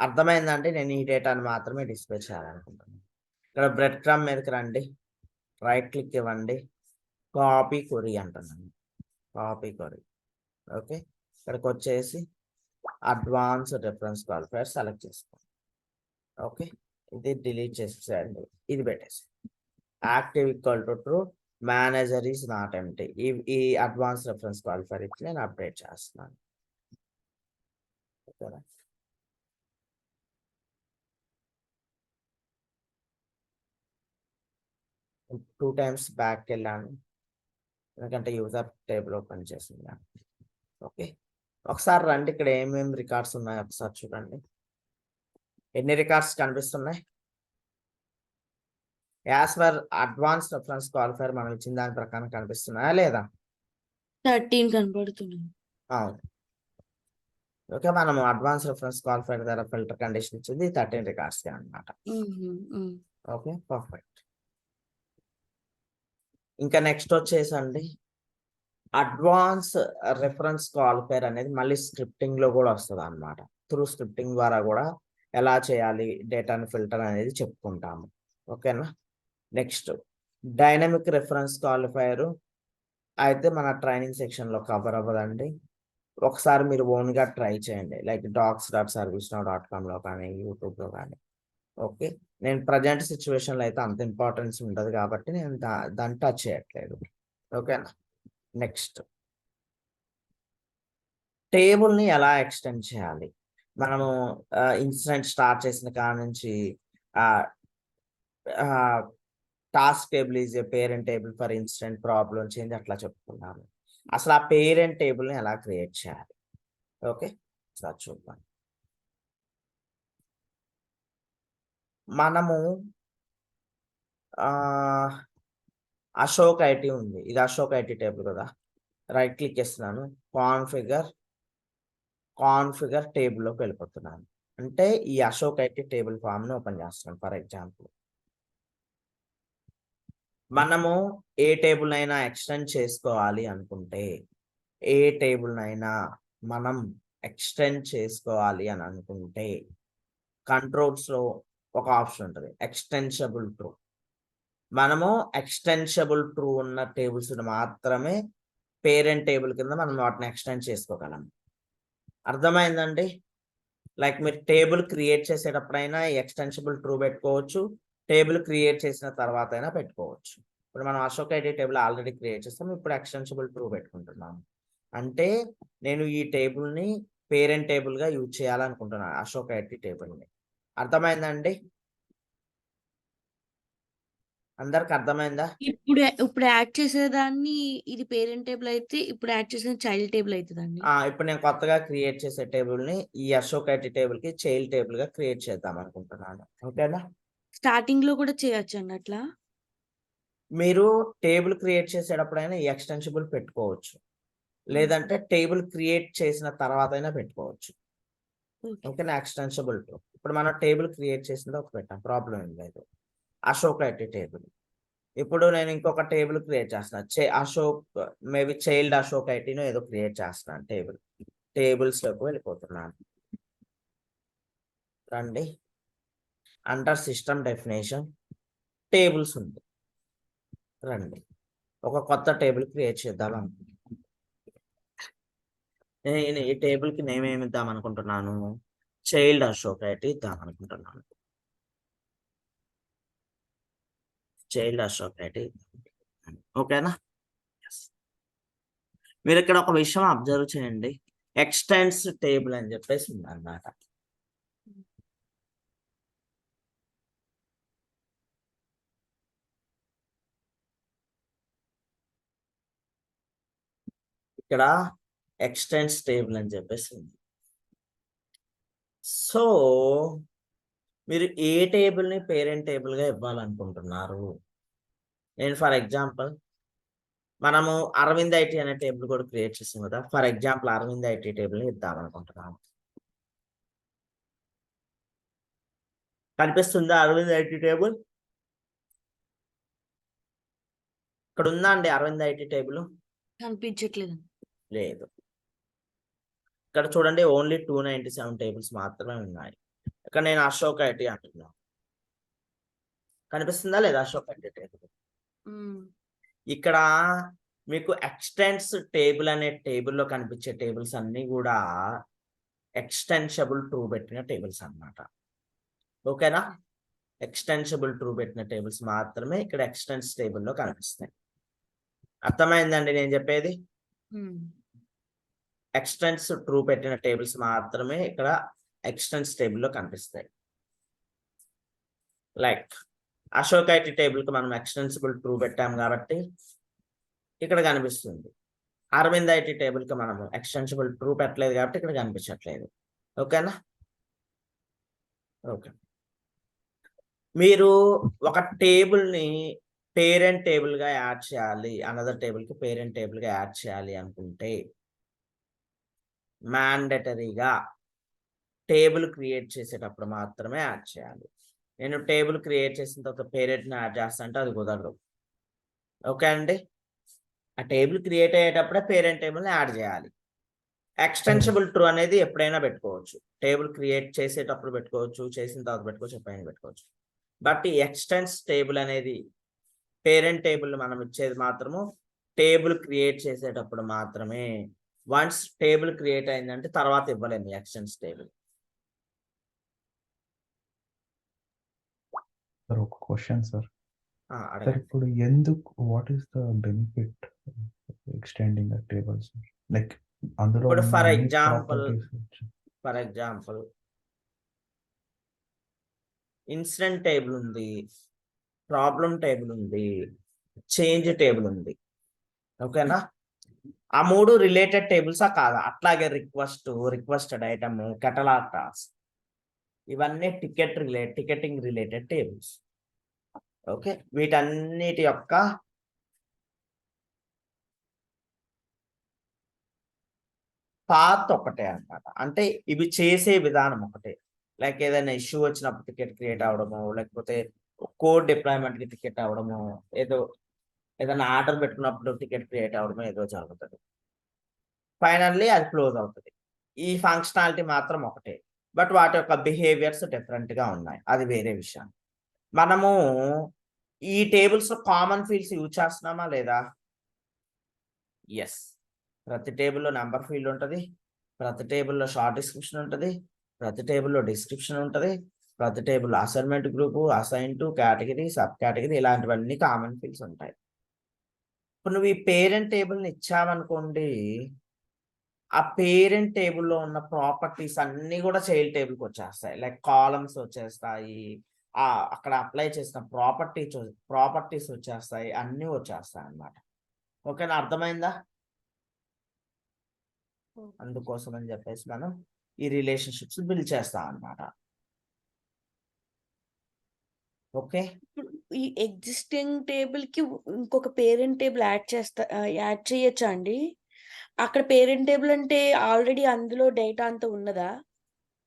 అర్థమైందంటే నేను ఈ డేటాని మాత్రమే డిస్ప్లే చేయాలనుకుంటున్నాను. ఇక్కడ బ్రెడ్ క్రమ్ మీదకి రండి, రైట్ క్లిక్ ఇవ్వండి, కాపీ కొరీ అంటున్నాను. కాపీ కొరీ. ఓకే, ఇక్కడికి వచ్చేసి అడ్వాన్స్డ్ రెఫరెన్స్ క్వాలిఫైయర్ సెలెక్ట్ చేసుకోండి. ఓకే, ఇది డిలీట్ చేసేయండి, ఇది పెట్టేసి active equal to true, manager is not empty. ఈ అడ్వాన్స్ రెఫరెన్స్ క్వాలిఫైర్ ఇచ్చి నేను అప్డేట్ చేస్తున్నాను. ఓకేనా? టూ టైమ్స్ బ్యాక్ వెళ్ళాను, ఎందుకంటే యూజర్ టేబుల్ ఓపెన్ చేసింది. ఓకే, ఒకసారి రండి, ఇక్కడ ఏమేమి రికార్డ్స్ ఉన్నాయో ఒకసారి చూడండి. ఎన్ని రికార్డ్స్ కనిపిస్తున్నాయి? As per advance reference qualifier మనం ఇచ్చిన దాని ప్రకారం కనిపిస్తున్నాయా లేదా? 13 కనపడుతున్నాయి. అవును. ఓకే, మనం అడ్వాన్స్ రెఫరెన్స్ క్వాలిఫైర్ ద్వారా ఫిల్టర్ కండిషన్ ఇచ్చింది 13 రికార్డ్స్ అన్నమాట. Okay, perfect. ఇంకా నెక్స్ట్ వచ్చేసండి అడ్వాన్స్ రెఫరెన్స్ క్వాలిఫైర్ అనేది మళ్ళీ స్క్రిప్టింగ్ లో కూడా వస్తుంది అన్నమాట. త్రూ స్క్రిప్టింగ్ ద్వారా కూడా ఎలా చేయాలి డేటాను ఫిల్టర్ అనేది చెప్పుకుంటాము. ఓకేనా? నెక్స్ట్ డైనమిక్ రెఫరెన్స్ క్వాలిఫైర్ అయితే మన ట్రైనింగ్ సెక్షన్ లో కవర్ అవ్వదండి. ఒకసారి మీరు ఓన్ గా ట్రై చేయండి, లైక్ docs.servicenow.com లో కానీ యూట్యూబ్ లో కానీ. ఓకే, నేను ప్రజెంట్ సిచ్యువేషన్ లో అయితే అంత ఇంపార్టెన్స్ ఉండదు కాబట్టి నేను దాన్ని టచ్ చేయట్లేదు. ఓకేనా? నెక్స్ట్ టేబుల్ ని ఎలా ఎక్స్టెండ్ చేయాలి? మనము ఇన్సిడెంట్ స్టార్ట్ చేసిన కాడ నుంచి task table is a parent table for incident, problem, change అట్లా చెప్పుకున్నాము. అసలు ఆ పేరెంట్ టేబుల్ ని ఎలా క్రియేట్ చేయాలి? ఓకే, సార్ చూద్దాం. మనము అశోక్ ఐటీ ఉంది, ఇది అశోక్ ఐటీ టేబుల్ కదా. రైట్ క్లిక్ చేస్తున్నాను, కాన్ఫిగర్ టేబుల్ లోకి వెళ్ళిపోతున్నాను. అంటే ఈ అశోక్ ఐటీ టేబుల్ ఫామ్ ని ఓపెన్ చేస్తున్నాను. ఫర్ ఎగ్జాంపుల్ మనము ఏ టేబుల్ అయినా ఎక్స్టెండ్ చేసుకోవాలి అనుకుంటే, ఏ టేబుల్ అయినా మనం ఎక్స్టెండ్ చేసుకోవాలి అని అనుకుంటే కంట్రోల్స్ లో ఒక ఆప్షన్ ఉంటుంది, ఎక్స్టెన్షబుల్ ట్రూ. మనము ఎక్స్టెన్షబుల్ ట్రూ ఉన్న టేబుల్స్ మాత్రమే పేరెంట్ టేబుల్ కింద మనం వాటిని ఎక్స్టెండ్ చేసుకోగలం. అర్థమైందండి? లైక్ మీరు టేబుల్ క్రియేట్ చేసేటప్పుడైనా ఎక్స్టెన్షబుల్ ట్రూ పెట్టుకోవచ్చు, టేబుల్ క్రియేట్ చేసిన తర్వాత అయినా పెట్టుకోవచ్చు. ఇప్పుడు మనం Ashok IT table already create చేస్తాం, ఇప్పుడు ఎక్స్టెన్షబుల్ ట్రూ పెట్టుకుంటున్నాము. అంటే నేను ఈ టేబుల్ ని పేరెంట్ టేబుల్ గా యూజ్ చేయాలనుకుంటున్నాను, అశోక్ ఐటీ టేబుల్ ని. అర్థమైందండి? అందరికి అర్థమైందా? ఇప్పుడు యాడ్ చేసేదాన్ని ఇది పేరెంట్ టేబుల్ అయితే, ఇప్పుడు యాడ్ చేసిన చైల్డ్ టేబుల్ అవుతుందండి. ఇప్పుడు నేను కొత్తగా క్రియేట్ చేసే టేబుల్ ని ఈ అశోక్ ఐటీ టేబుల్ కి చైల్డ్ టేబుల్ గా క్రియేట్ చేద్దాం అనుకుంటున్నాను. ఓకేనా? స్టార్టింగ్ లో కూడా చేయొచ్చు అండి అట్లా. మీరు టేబుల్ క్రియేట్ చేసేటప్పుడైనా ఈ ఎక్స్టెన్షబుల్ పెట్టుకోవచ్చు, లేదంటే టేబుల్ క్రియేట్ చేసిన తర్వాత అయినా పెట్టుకోవచ్చు. ఓకేనా? ఎక్స్టెన్షబుల్ టు ఇప్పుడు మనం టేబుల్ క్రియేట్ చేసింది ఒక పెట్టాం, ప్రాబ్లం ఏం లేదు. Ashok IT table. ఇప్పుడు నేను ఇంకొక టేబుల్ క్రియేట్ చేస్తున్నాను, అశోక్ మేబీ చైల్డ్ అశోక్ ఐటీనో ఏదో క్రియేట్ చేస్తున్నాను. టేబుల్స్ లోకి వెళ్ళిపోతున్నాను. రండి, అండర్ సిస్టమ్ డెఫినేషన్ టేబుల్స్ ఉంది. రండి, ఒక కొత్త టేబుల్ క్రియేట్ చేద్దాం. నేను ఈ టేబుల్ కి నేమ్ ఏమి ఇద్దాం అనుకుంటున్నాను, చైల్డ్ అశోక్ ఐటీ ఇద్దాం అనుకుంటున్నాను. Child Ashok IT. ఓకేనా? మీరు ఇక్కడ ఒక విషయం అబ్జర్వ్ చేయండి, ఎక్స్టెండ్స్ టేబుల్ అని చెప్పేసి ఉంది అన్నమాట. ఇక్కడ ఎక్స్టెండ్స్ టేబుల్ అని చెప్పేసి ఉంది. సో మీరు ఏ టేబుల్ ని పేరెంట్ టేబుల్ గా ఇవ్వాలనుకుంటున్నారు? నేను ఫర్ ఎగ్జాంపుల్ మనము అరవింద్ ఐటీ అనే టేబుల్ కూడా క్రియేట్ చేసాం కదా. For example Aravind IT table ని ఇద్దాం అనుకుంటున్నాము. కనిపిస్తుందా అరవింద్ ఐటీ టేబుల్? ఇక్కడ ఉందా అండి అరవింద్ ఐటీ టేబుల్? కనిపించట్లేదు. లేదు. ఇక్కడ చూడండి ఓన్లీ 297 టేబుల్స్ మాత్రమే ఉన్నాయి. ఇక్కడ నేను అశోక్ ఐటీ అంటున్నా. కనిపిస్తుందా లేదా అశోక్ ఐటీ టేబుల్? ఇక్కడ మీకు ఎక్స్టెన్స్ టేబుల్ అనే టేబుల్లో కనిపించే టేబుల్స్ అన్ని కూడా ఎక్స్టెన్షబుల్ ట్రూ పెట్టిన టేబుల్స్ అన్నమాట. ఓకేనా? ఎక్స్టెన్షబుల్ ట్రూ పెట్టిన టేబుల్స్ మాత్రమే ఇక్కడ ఎక్స్టెన్స్ టేబుల్లో కనిపిస్తాయి. అర్థమైందండి నేను చెప్పేది? ఎక్స్టెన్స్ ట్రూ పెట్టిన టేబుల్స్ మాత్రమే ఇక్కడ ఎక్స్టెన్స్ టేబుల్లో కనిపిస్తాయి. లైక్ అశోక్ ఐటీ టేబుల్ కి మనం ఎక్స్టెన్సిబుల్ ట్రూ పెట్టాం కాబట్టి ఇక్కడ కనిపిస్తుంది. అరవింద్ ఐటీ టేబుల్ కి మనము ఎక్స్టెన్సిబుల్ ట్రూ పెట్టలేదు కాబట్టి ఇక్కడ కనిపించట్లేదు. ఓకేనా? ఓకే. మీరు ఒక టేబుల్ ని పేరెంట్ టేబుల్ గా యాడ్ చేయాలి, అనదర్ టేబుల్ కి పేరెంట్ టేబుల్ గా యాడ్ చేయాలి అనుకుంటే మ్యాండటరీగా టేబుల్ క్రియేట్ చేసేటప్పుడు మాత్రమే యాడ్ చేయాలి. నేను టేబుల్ క్రియేట్ చేసిన తర్వాత పేరెంట్ని యాడ్ చేస్తా అంటే అది కుదరదు. ఓకే అండి? ఆ టేబుల్ క్రియేట్ అయ్యేటప్పుడే పేరెంట్ టేబుల్ని యాడ్ చేయాలి. ఎక్స్టెన్షబుల్ ట్రూ అనేది ఎప్పుడైనా పెట్టుకోవచ్చు. టేబుల్ క్రియేట్ చేసేటప్పుడు పెట్టుకోవచ్చు, చేసిన తర్వాత పెట్టుకోవచ్చు, ఎప్పుడైనా పెట్టుకోవచ్చు. బట్ ఈ ఎక్స్టెన్స్ టేబుల్ అనేది పేరెంట్ టేబుల్ మనం ఇచ్చేది మాత్రము టేబుల్ క్రియేట్ చేసేటప్పుడు మాత్రమే. వన్స్ టేబుల్ క్రియేట్ అయిందంటే తర్వాత ఇవ్వలేము ఎక్స్టెన్స్ టేబుల్. సార్ ఒక క్వశ్చన్ సార్. సార్ అడగండి. ఇప్పుడు ఎందుకు, what is the benefit extending the tables? Like అందులో ఇప్పుడు ఉన్న ఫర్ అన్ని ఎగ్జాంపుల్ properties ఇన్సిడెంట్ టేబుల్ ఉంది, ప్రాబ్లం టేబుల్ ఉంది, చేంజ్ టేబుల్ ఉంది. ఓకేనా? ఆ మూడు రిలేటెడ్ టేబుల్సా కాదా? అట్లాగే రిక్వెస్టెడ్ ఐటమ్, కెటలాగ్ టాస్క్ ఇవన్నీ టికెటింగ్ రిలేటెడ్ టేబుల్స్. ఓకే, వీటన్నిటి యొక్క పాత్ ఒకటే అన్నమాట. అంటే ఇవి చేసే విధానం ఒకటే. లైక్ ఏదైనా ఇష్యూ వచ్చినప్పుడు టికెట్ క్రియేట్ అవ్వడము, లేకపోతే కోడ్ డిప్లాయ్మెంట్ కి టికెట్ అవ్వడము, ఏదైనా ఆర్డర్ పెట్టుకున్నప్పుడు టికెట్ క్రియేట్ అవ్వడము ఏదో జరుగుతుంది. ఫైనల్లీ అది క్లోజ్ అవుతుంది. ఈ ఫంక్షనాలిటీ మాత్రం ఒకటే. బట్ వాటి యొక్క బిహేవియర్స్ డిఫరెంట్ గా ఉన్నాయి. అది వేరే విషయం. మనము ఈ టేబుల్స్ లో కామన్ ఫీల్డ్స్ యూజ్ చేస్తున్నామా లేదా? ఎస్. ప్రతి టేబుల్లో నెంబర్ ఫీల్డ్ ఉంటుంది, ప్రతి టేబుల్లో షార్ట్ డిస్క్రిప్షన్ ఉంటుంది, ప్రతి టేబుల్లో డిస్క్రిప్షన్ ఉంటుంది, ప్రతి table assignment group, assign to, category, sub category ఇలాంటివన్నీ కామన్ ఫీల్డ్స్ ఉంటాయి. ఇప్పుడు నువ్వు ఈ పేరెంట్ టేబుల్ని ఇచ్చావనుకోండి, ఆ పేరెంట్ టేబుల్లో ఉన్న ప్రాపర్టీస్ అన్ని కూడా చైల్డ్ టేబుల్కి వచ్చేస్తాయి. లైక్ కాలమ్స్ వచ్చేస్తాయి, అక్కడ అప్లై చేసిన ప్రాపర్టీస్ వచ్చేస్తాయి, అన్నీ వచ్చేస్తాయి అన్నమాట. ఓకేనా? అర్థమైందా? అందుకోసం అని చెప్పేసి మనం ఈ రిలేషన్షిప్స్ బిల్డ్ చేస్తాం అన్నమాట. ఓకే, ఈ ఎగ్జిస్టింగ్ టేబుల్ కి ఇంకొక పేరెంట్ టేబుల్ యాడ్ చేయొచ్చా అండి? అక్కడ పేరెంట్ టేబుల్ అంటే ఆల్రెడీ అందులో డేటా అంతా ఉన్నదా?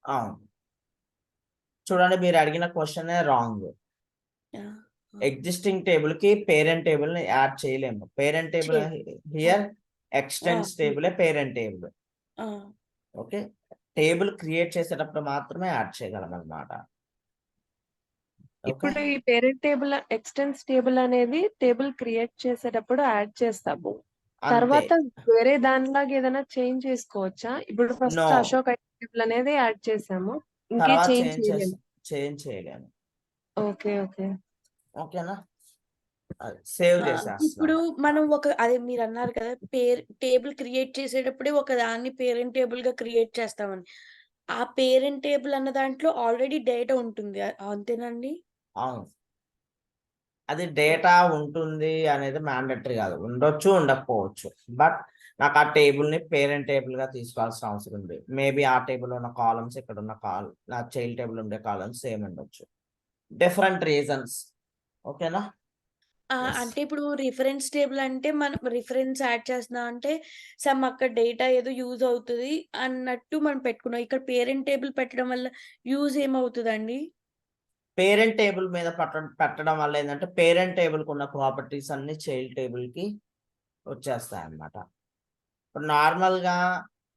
అవును. చూడండి, మీరు అడిగిన క్వశ్చన్ రాంగ్. ఎగ్జిస్టింగ్ టేబుల్ కి పేరెంట్ టేబుల్ ని యాడ్ చేయలేము. Parent table here extends table parent table. Okay, table create చేసేటప్పుడు మాత్రమే యాడ్ చేయగలం అన్నమాట. ఇప్పుడు ఈ పేరెంట్ టేబుల్, ఎక్స్టెన్స్ టేబుల్ అనేది టేబుల్ క్రియేట్ చేసేటప్పుడు యాడ్ చేస్తాము. తర్వాత వేరే దానిలాగా ఏదైనా చేంజ్ చేసుకోవచ్చా? ఇప్పుడు ఫస్ట్ No. అశోక్ టేబుల్ అనేది యాడ్ చేసాము, ఇంకే తర్వాత చేంజ్ చేయలేము. చేంజ్ చేయలేము. ఓకే ఓకే ఓకేనా? సేవ్ ఇప్పుడు చేసేస్తున్నాం. మనం అదే మీరు అన్నారు కదా, టేబుల్ క్రియేట్ చేసేటప్పుడే ఒక దాన్ని పేరెంట్ టేబుల్ గా క్రియేట్ చేస్తామని. ఆ పేరెంట్ టేబుల్ అన్న దాంట్లో ఆల్రెడీ డేటా ఉంటుంది, అంతేనండి? అవును, అది డేటా ఉంటుంది అనేది మ్యాండటరీ కాదు, ఉండొచ్చు ఉండకపోవచ్చు. బట్ నాకు ఆ టేబుల్ ని పేరెంట్ టేబుల్ గా తీసుకోవాల్సిన అవసరం ఉంది. మేబీ ఆ టేబుల్ ఉన్న కాలమ్స్ ఇక్కడ ఉన్న నా చైల్డ్ టేబుల్ ఉండే కాలమ్స్ సేమ్ ఉండొచ్చు. Different reasons. ఓకేనా? Yes. అంటే ఇప్పుడు రిఫరెన్స్ టేబుల్ అంటే మనం రిఫరెన్స్ యాడ్ చేస్తున్నాం అంటే సమ్ అక్కడ డేటా ఏదో యూజ్ అవుతది అన్నట్టు మనం పెట్టుకున్నాం. ఇక్కడ పేరెంట్ టేబుల్ పెట్టడం వల్ల యూజ్ ఏమవుతదండి? పేరెంట్ టేబుల్ మీద పెట్టడం వల్ల ఏంటంటే పేరెంట్ టేబుల్ కు ఉన్న ప్రాపర్టీస్ అన్ని చైల్డ్ టేబుల్ కి వచ్చేస్తాయి అన్నమాట. ఇప్పుడు నార్మల్ గా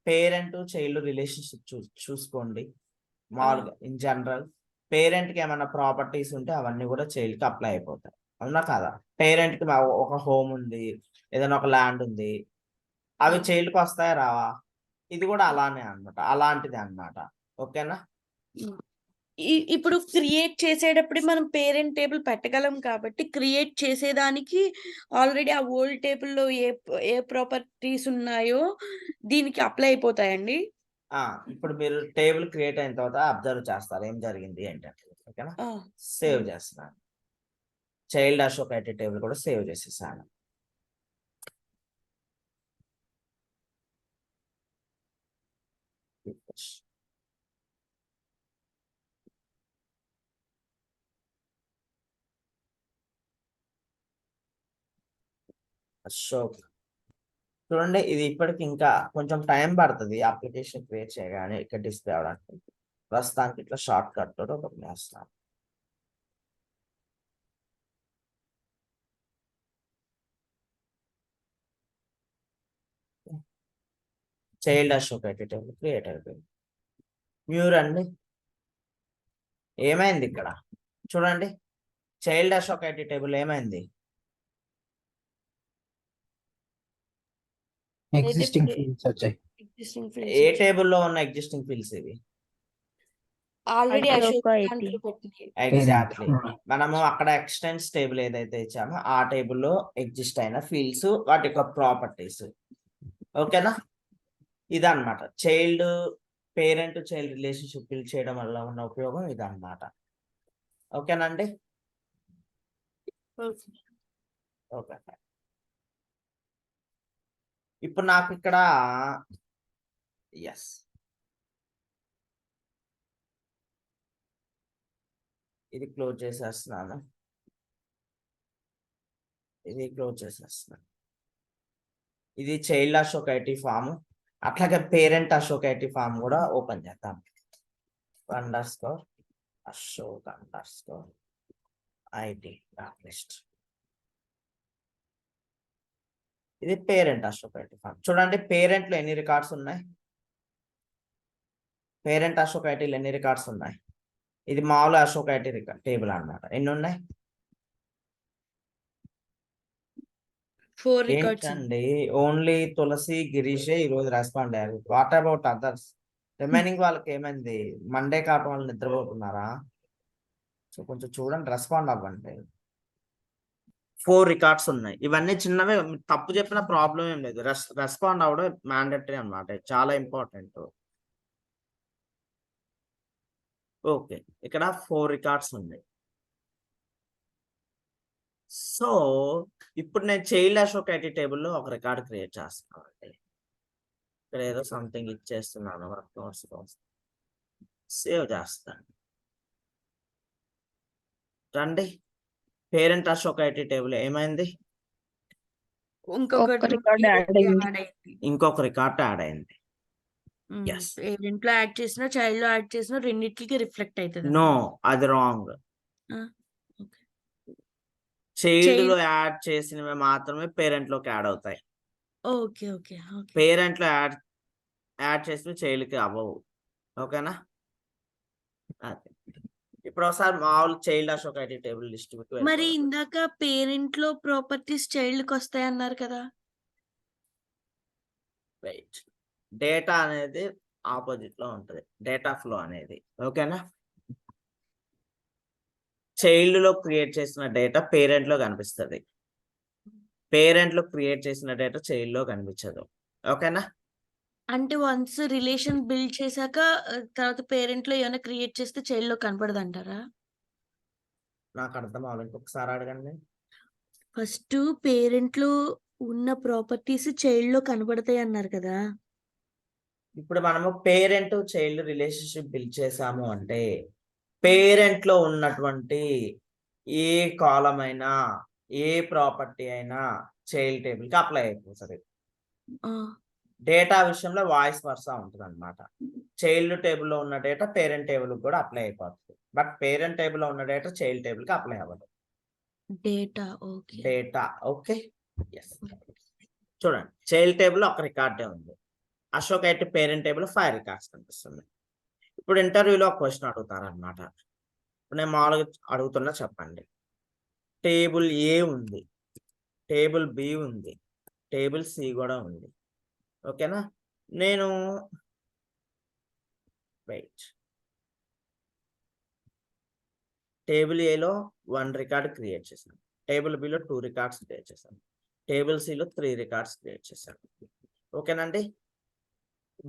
పేరెంట్ చైల్డ్ రిలేషన్షిప్ చూసుకోండి. మామూలుగా ఇన్ జనరల్ పేరెంట్ కి ఏమైనా ప్రాపర్టీస్ ఉంటే అవన్నీ కూడా చైల్డ్ కి అప్లై అయిపోతాయి. అవునా కాదా? పేరెంట్ కి ఒక హోమ్ ఉంది, ఏదైనా ఒక ల్యాండ్ ఉంది, అవి చైల్డ్ కి వస్తాయా రావా? ఇది కూడా అలానే అన్నమాట, అలాంటిది అన్నమాట. ఓకేనా? ఇప్పుడు క్రియేట్ చేసేటప్పుడు మనం పేరెంట్ టేబుల్ పెట్టగలం కాబట్టి క్రియేట్ చేసేదానికి ఆల్రెడీ ఆ ఓల్డ్ టేబుల్‌లో ఏ ప్రాపర్టీస్ ఉన్నాయో దీనికి అప్లై అయిపోతాయండి? ఇప్పుడు మీరు టేబుల్ క్రియేట్ అయిన తర్వాత అబ్జర్వ్ చేస్తారు ఏం జరిగింది ఏంటంటే. ఓకేనా? ఆ! సేవ్ చేస్తున్నాను. చైల్డ్ అశోక్ ఐటీ టేబుల్ కూడా సేవ్ చేసేసాను. అశోక్ చూడండి, ఇది ఇప్పటికి ఇంకా కొంచెం టైం పడుతుంది అప్లికేషన్ క్రియేట్ చేయగానే ఇక్కడ డిస్ప్లే అవడానికి. ప్రస్తుతానికి ఇట్లా షార్ట్ కట్ తోటి ఒకటి వేస్తాను. Child Ashok IT table create అయిపోయింది. మ్యూర్ అండి ఏమైంది ఇక్కడ చూడండి, చైల్డ్ అశోక్ ఐటీ టేబుల్ ఏమైంది? ఎగ్జిస్టింగ్ ఫీల్డ్స్ వచ్చాయి. ఏ టేబుల్లో ఉన్న ఎగ్జిస్టింగ్ ఫీల్డ్స్ ఇవి? Already Ashok IT. దాంట్లో పెట్టినవి. ఎగ్జాక్ట్లీ. మనము అక్కడ ఎక్స్టెన్స్ టేబుల్ ఏదైతే ఇచ్చామో ఆ టేబుల్లో ఎగ్జిస్ట్ అయిన ఫీల్డ్స్, వాటి యొక్క ప్రాపర్టీస్. ఓకేనా? ఇదన్నమాట child parent child relationship build చేయడం వల్ల ఉన్న ఉపయోగం ఇదన్నమాట. ఓకేనండి? ఓకే. ఇప్పుడు నాకు ఇక్కడ ఎస్ ఇది క్లోజ్ చేసేస్తున్నాను, ఇది క్లోజ్ చేసేస్తున్నాను. ఇది చైల్డ్ అశోక్ ఐటీ ఫామ్, అట్లాగే పేరెంట్ అశోక్ ఐటీ ఫామ్ కూడా ఓపెన్ చేద్దాం. Underscore Ashok underscore IT list. ఇది పేరెంట్ అశోక్ ఐటీ ఫామ్. చూడండి పేరెంట్ లో ఎన్ని రికార్డ్స్ ఉన్నాయి, పేరెంట్ అశోక్ ఐటీలో ఎన్ని రికార్డ్స్ ఉన్నాయి? ఇది మామూలు అశోక్ ఐటీ టేబుల్ అన్నమాట. ఎన్ని ఉన్నాయి? 4 రికార్డ్స్. ఏంటండి ఓన్లీ తులసి గిరీషే ఈరోజు రెస్పాండ్ అయ్యారు. What about others? రిమైనింగ్ వాళ్ళకి ఏమైంది? మండే కావటం వాళ్ళు నిద్రపోతున్నారా? సో కొంచెం చూడండి, రెస్పాండ్ అవ్వండి. 4 రికార్డ్స్ ఉన్నాయి. ఇవన్నీ చిన్నవే, తప్పు చెప్పిన ప్రాబ్లం ఏం లేదు. రెస్పాండ్ అవ్వడం మ్యాండేటరీ అన్నమాట, చాలా ఇంపార్టెంట్. ఓకే, ఇక్కడ 4 రికార్డ్స్ ఉన్నాయి. సో ఇప్పుడు నేను చైల్డ్ అశోక్ ఐటీ టేబుల్లో ఒక రికార్డ్ క్రియేట్ చేస్తున్నాను. ఇక్కడ ఏదో సంథింగ్ ఇచ్చేస్తున్నాను, సేవ్ చేస్తాను. రండి, పేరెంట్ అశోక్ ఐటీ టేబుల్ ఏమైంది? ఇంకొక రికార్డ్ యాడ్ అయింది. ఇంకొక రికార్డ్ యాడ్ అయింది. Yes. పేరెంట్ లో యాడ్ చేసిన చైల్డ్ లో యాడ్ చేసిన రెండింటికి రిఫ్లెక్ట్ అవుతుంది. నో, అది రాంగ్. చైల్డ్ Child- లో యాడ్ చేసినవి మాత్రమే పేరెంట్ లోకి యాడ్ అవుతాయి. Okay okay okay. పేరెంట్ లో యాడ్ చేసినవి చైల్డ్ కి అవ్వవు. ఓకేనా? అదే ఇప్పుడు ఒకసారి మామూలు child Ashok IT table list మరి ఇందాక పేరెంట్ లో ప్రాపర్టీస్ చైల్డ్ కి వస్తాయి అన్నారు కదా? రైట్, డేటా అనేది ఆపోజిట్ లో ఉంటది, డేటా ఫ్లో అనేది. ఓకేనా? చైల్డ్ లో క్రియేట్ చేసిన డేటా పేరెంట్ లో కనిపిస్తుంది, పేరెంట్ లో క్రియేట్ చేసిన డేటా చైల్డ్ లో కనిపించదు. ఓకేనా? అంటే వన్స్ రిలేషన్ బిల్డ్ చేశాక తర్వాత పేరెంట్ లో ఏమైనా క్రియేట్ చేస్తే చైల్డ్ లో కనపడదు అంటారా? నాకు అర్థం అవ్వలేదు, ఇంకొకసారి అడగండి. ఫస్ట్ పేరెంట్ లో ఉన్న ప్రాపర్టీస్ చైల్డ్ లో కనబడతాయి అన్నారు కదా. ఇప్పుడు మనము పేరెంట్ చైల్డ్ రిలేషన్షిప్ బిల్డ్ చేసాము అంటే పేరెంట్ లో ఉన్నటువంటి ఏ కాలం అయినా ఏ ప్రాపర్టీ అయినా చైల్డ్ టేబుల్ కి అప్లై అయిపోతుంది. ఆ, డేటా విషయంలో వాయిస్ వర్సా ఉంటుంది అనమాట. చైల్డ్ టేబుల్లో ఉన్న డేటా పేరెంట్ టేబుల్ కూడా అప్లై అయిపోతుంది. బట్ పేరెంట్ టేబుల్లో ఉన్న డేటా చైల్డ్ టేబుల్ కి అప్లై అవ్వదు. Data okay. Data okay. Yes చూడండి, చైల్డ్ టేబుల్ ఒక రికార్డే ఉంది. అశోక్ అయితే పేరెంట్ టేబుల్ 5 రికార్డ్స్ కనిపిస్తుంది. ఇప్పుడు ఇంటర్వ్యూలో ఒక క్వశ్చన్ అడుగుతారు అనమాట. ఇప్పుడు నేను మామూలుగా అడుగుతున్నా, చెప్పండి. టేబుల్ ఏ ఉంది, టేబుల్ బి ఉంది, టేబుల్ సి కూడా ఉంది. ఓకేనా? నేను వెయిట్, టేబుల్ ఏలో 1 రికార్డ్ క్రియేట్ చేశాను, టేబుల్ బిలో 2 రికార్డ్స్ క్రియేట్ చేశాను, టేబుల్ సిలో 3 రికార్డ్స్ క్రియేట్ చేశాను. ఓకేనండి?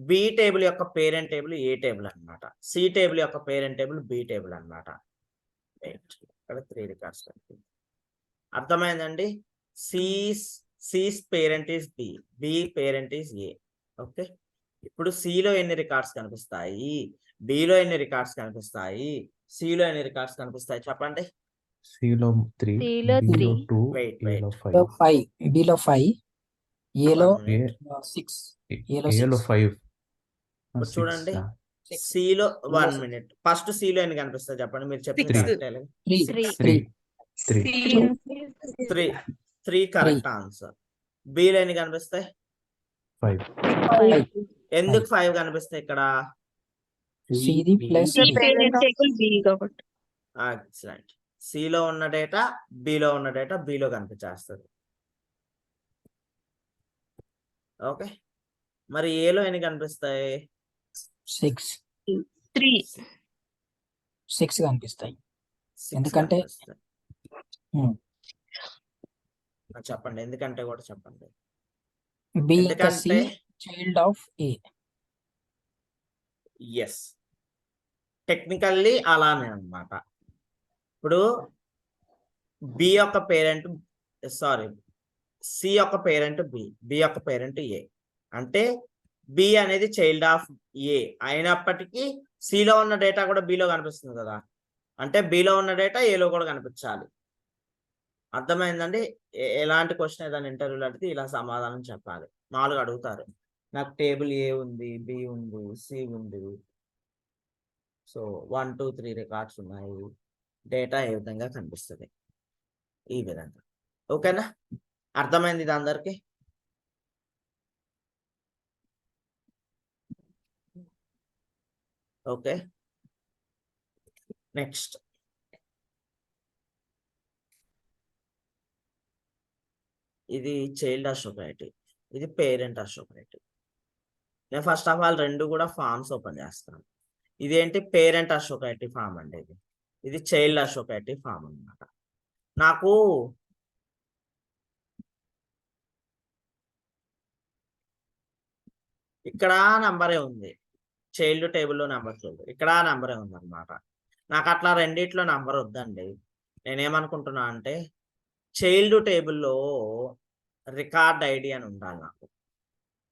బి టేబుల్ యొక్క పేరెంట్ టేబుల్ ఏ టేబుల్ అన్నమాట, సి టేబుల్ యొక్క పేరెంట్ టేబుల్ బి టేబుల్ అన్నమాట. ఇక్కడ 3 రికార్డ్స్ కనిపిస్తుంది. అర్థమైందండి? సిస్ parent is B, B parent is A. Okay, ఇప్పుడు సిలో ఎన్ని రికార్డ్స్ కనిపిస్తాయి, బిలో ఎన్ని రికార్డ్స్ కనిపిస్తాయి, సిలో ఎన్ని రికార్డ్స్ కనిపిస్తాయి చెప్పండి. సిలో 3, సిలో బిలో 3, 2, Wait, ఏలో wait. 5. 5 బిలో 5 ఏలో One minute. 6 ఏలో ఏలో 5. ఇప్పుడు చూడండి, 6 సిలో ఏలో 1 six. మినిట్. ఫస్ట్ సిలో ఎన్ని కనిపిస్తాయి చెప్పండి, మీరు చెప్పింది Six. కరెక్టే. 3 3 3 కరెక్ట్ ఆన్సర్. బిలో ఎన్ని కనిపిస్తాయి? 5. 5 ఎందుకు 5 కనిపిస్తాయి ఇక్కడ? సిది ప్లస్ ఎక్సలెంట్. సిలో ఉన్న డేటా బిలో ఉన్న డేటా బిలో కనిపించేస్తుంది. ఓకే, మరి ఏలో ఎన్ని కనిపిస్తాయి? 6 కనిపిస్తాయి. 6 ఎందుకంటే కనిపిస్తాయి. చెప్పండి ఎందుకంటే కూడా చెప్పండి. బి ఇంకా సి ఎందుకంటే child of A. Yes, technically అలానే అన్నమాట. ఇప్పుడు బి యొక్క పేరెంట్ సి యొక్క పేరెంట్ బి, బి యొక్క పేరెంట్ ఏ. అంటే బి అనేది చైల్డ్ ఆఫ్ ఏ అయినప్పటికీ సిలో ఉన్న డేటా కూడా బిలో కనిపిస్తుంది కదా. అంటే బిలో ఉన్న డేటా ఏలో కూడా కనిపించాలి. అర్థమైందండి? ఎలాంటి క్వశ్చన్ ఏదైనా ఇంటర్వ్యూలో అడిగితే ఇలా సమాధానం చెప్పాలి. మామూలుగా అడుగుతారు, నాకు టేబుల్ ఏ ఉంది, బి ఉంది, సి ఉంది, సో 1 2 3 రికార్డ్స్ ఉన్నాయి, డేటా ఏ విధంగా కనిపిస్తుంది, ఈ విధంగా. ఓకేనా? అర్థమైంది ఇది అందరికి? ఓకే, నెక్స్ట్ ఇది చైల్డ్ అశోక్ ఐటీ, ఇది పేరెంట్ అశోక్ ఐటీ. నేను ఫస్ట్ ఆఫ్ ఆల్ రెండు కూడా ఫామ్స్ ఓపెన్ చేస్తాను. ఇదేంటి పేరెంట్ అశోక్ ఐటీ ఫామ్ అండి, ఇది చైల్డ్ అశోక్ ఐటీ ఫామ్ అన్నమాట. నాకు ఇక్కడ నంబరే ఉంది, చైల్డ్ టేబుల్లో నెంబర్ చూడు, ఇక్కడ నెంబరే ఉంది అనమాట. నాకు అట్లా రెండిట్లో నెంబర్ వద్దండి. నేనేమనుకుంటున్నా అంటే చైల్డ్ టేబుల్లో రికార్డ్ ఐడి అని ఉండాలి నాకు,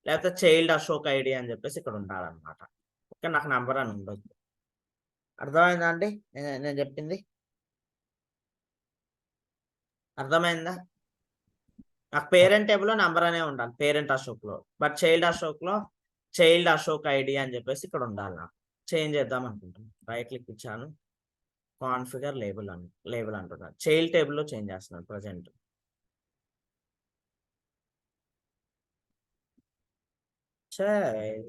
లేకపోతే చైల్డ్ అశోక్ ఐడి అని చెప్పేసి ఇక్కడ ఉండాలన్నమాట. ఓకే, నాకు నెంబర్ అని ఉండొద్దు. అర్థమైందా అండి నేను చెప్పింది? అర్థమైందా? నాకు పేరెంట్ టేబుల్లో నెంబర్ అనే ఉండాలి పేరెంట్ అశోక్లో, బట్ చైల్డ్ అశోక్లో చైల్డ్ అశోక్ ఐడి అని చెప్పేసి ఇక్కడ ఉండాలి. నాకు చేంజ్ చేద్దాం అనుకుంటున్నాను. రైట్ క్లిక్ ఇచ్చాను, కాన్ఫిగర్ లేబుల్ అంటున్నాను. చైల్డ్ టేబుల్లో చేంజ్ చేస్తున్నాను ప్రజెంట్. చైల్డ్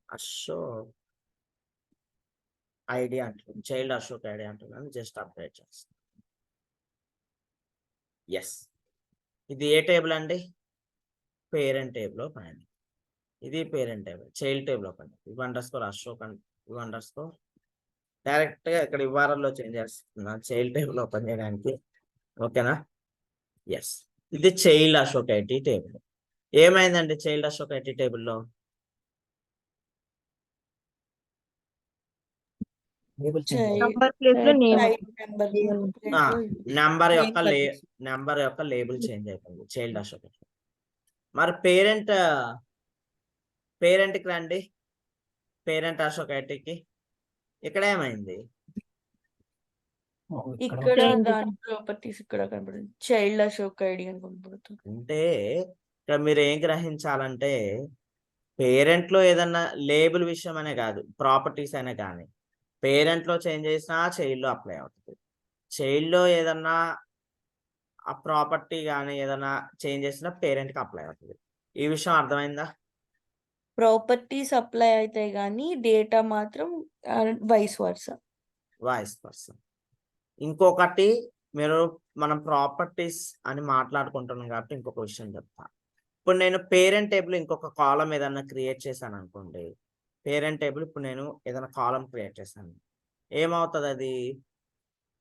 అశోక్ ఐడి అంటున్నాను, చైల్డ్ అశోక్ ఐడి అంటున్నాను. జస్ట్ అప్డేట్ చేస్తాను. ఎస్, ఇది ఏ టేబుల్ అండి? పేరెంట్ టేబుల్ ఓపెన్ అయింది. ఇది parent table, child table open అయింది. __ అశోక్ __ డైరెక్ట్ గా ఇక్కడ ఇవారంలో చేంజ్ చేస్తున్నాను చైల్డ్ టేబుల్ ఓపెన్ చేయడానికి. ఓకేనా? ఎస్, ఇది చైల్డ్ అశోక్ ఐటీ టేబుల్. ఏమైందండి చైల్డ్ అశోక్ ఐటీ టేబుల్లో? లేబుల్ చేంజ్ నెంబర్ యొక్క లేబుల్ చేంజ్ అయిపోయింది చైల్డ్ అశోక్. మరి పేరెంట్కి రండి, పేరెంట్ అశోక్ ఐటీకి. ఇక్కడ ఏమైంది? ఓ, ఇక్కడ ఇక్కడ Change. దాని ప్రాపర్టీస్ ఇక్కడ కనబడుతుంది, చైల్డ్ అశోక్ ఐడి అని కనబడుతుంది. అంటే ఇక్కడ మీరు ఏం గ్రహించాలంటే పేరెంట్ లో ఏదన్నా లేబుల్ విషయం అనే కాదు, ప్రాపర్టీస్ అనే కానీ పేరెంట్ లో చేంజ్ చేసినా చైల్డ్ లో అప్లై అవుతుంది. చైల్డ్ లో ఏదన్నా ఆ ప్రాపర్టీ కానీ ఏదన్నా చేంజ్ చేసినా పేరెంట్ కి అప్లై అవుతుంది. ఈ విషయం అర్థమైందా? ప్రాపర్టీస్ అప్లై అవుతాయి కానీ డేటా మాత్రం వైస్ వర్సా. Voice person. ఇంకొకటి మీరు మనం ప్రాపర్టీస్ అని మాట్లాడుకుంటున్నాం కాబట్టి ఇంకొక విషయం చెప్తా. ఇప్పుడు నేను పేరెంట్ టేబుల్ ఇంకొక కాలం ఏదన్నా క్రియేట్ చేశాను అనుకోండి, పేరెంట్ టేబుల్ ఇప్పుడు నేను ఏదైనా కాలం క్రియేట్ చేశాను, ఏమవుతుంది? అది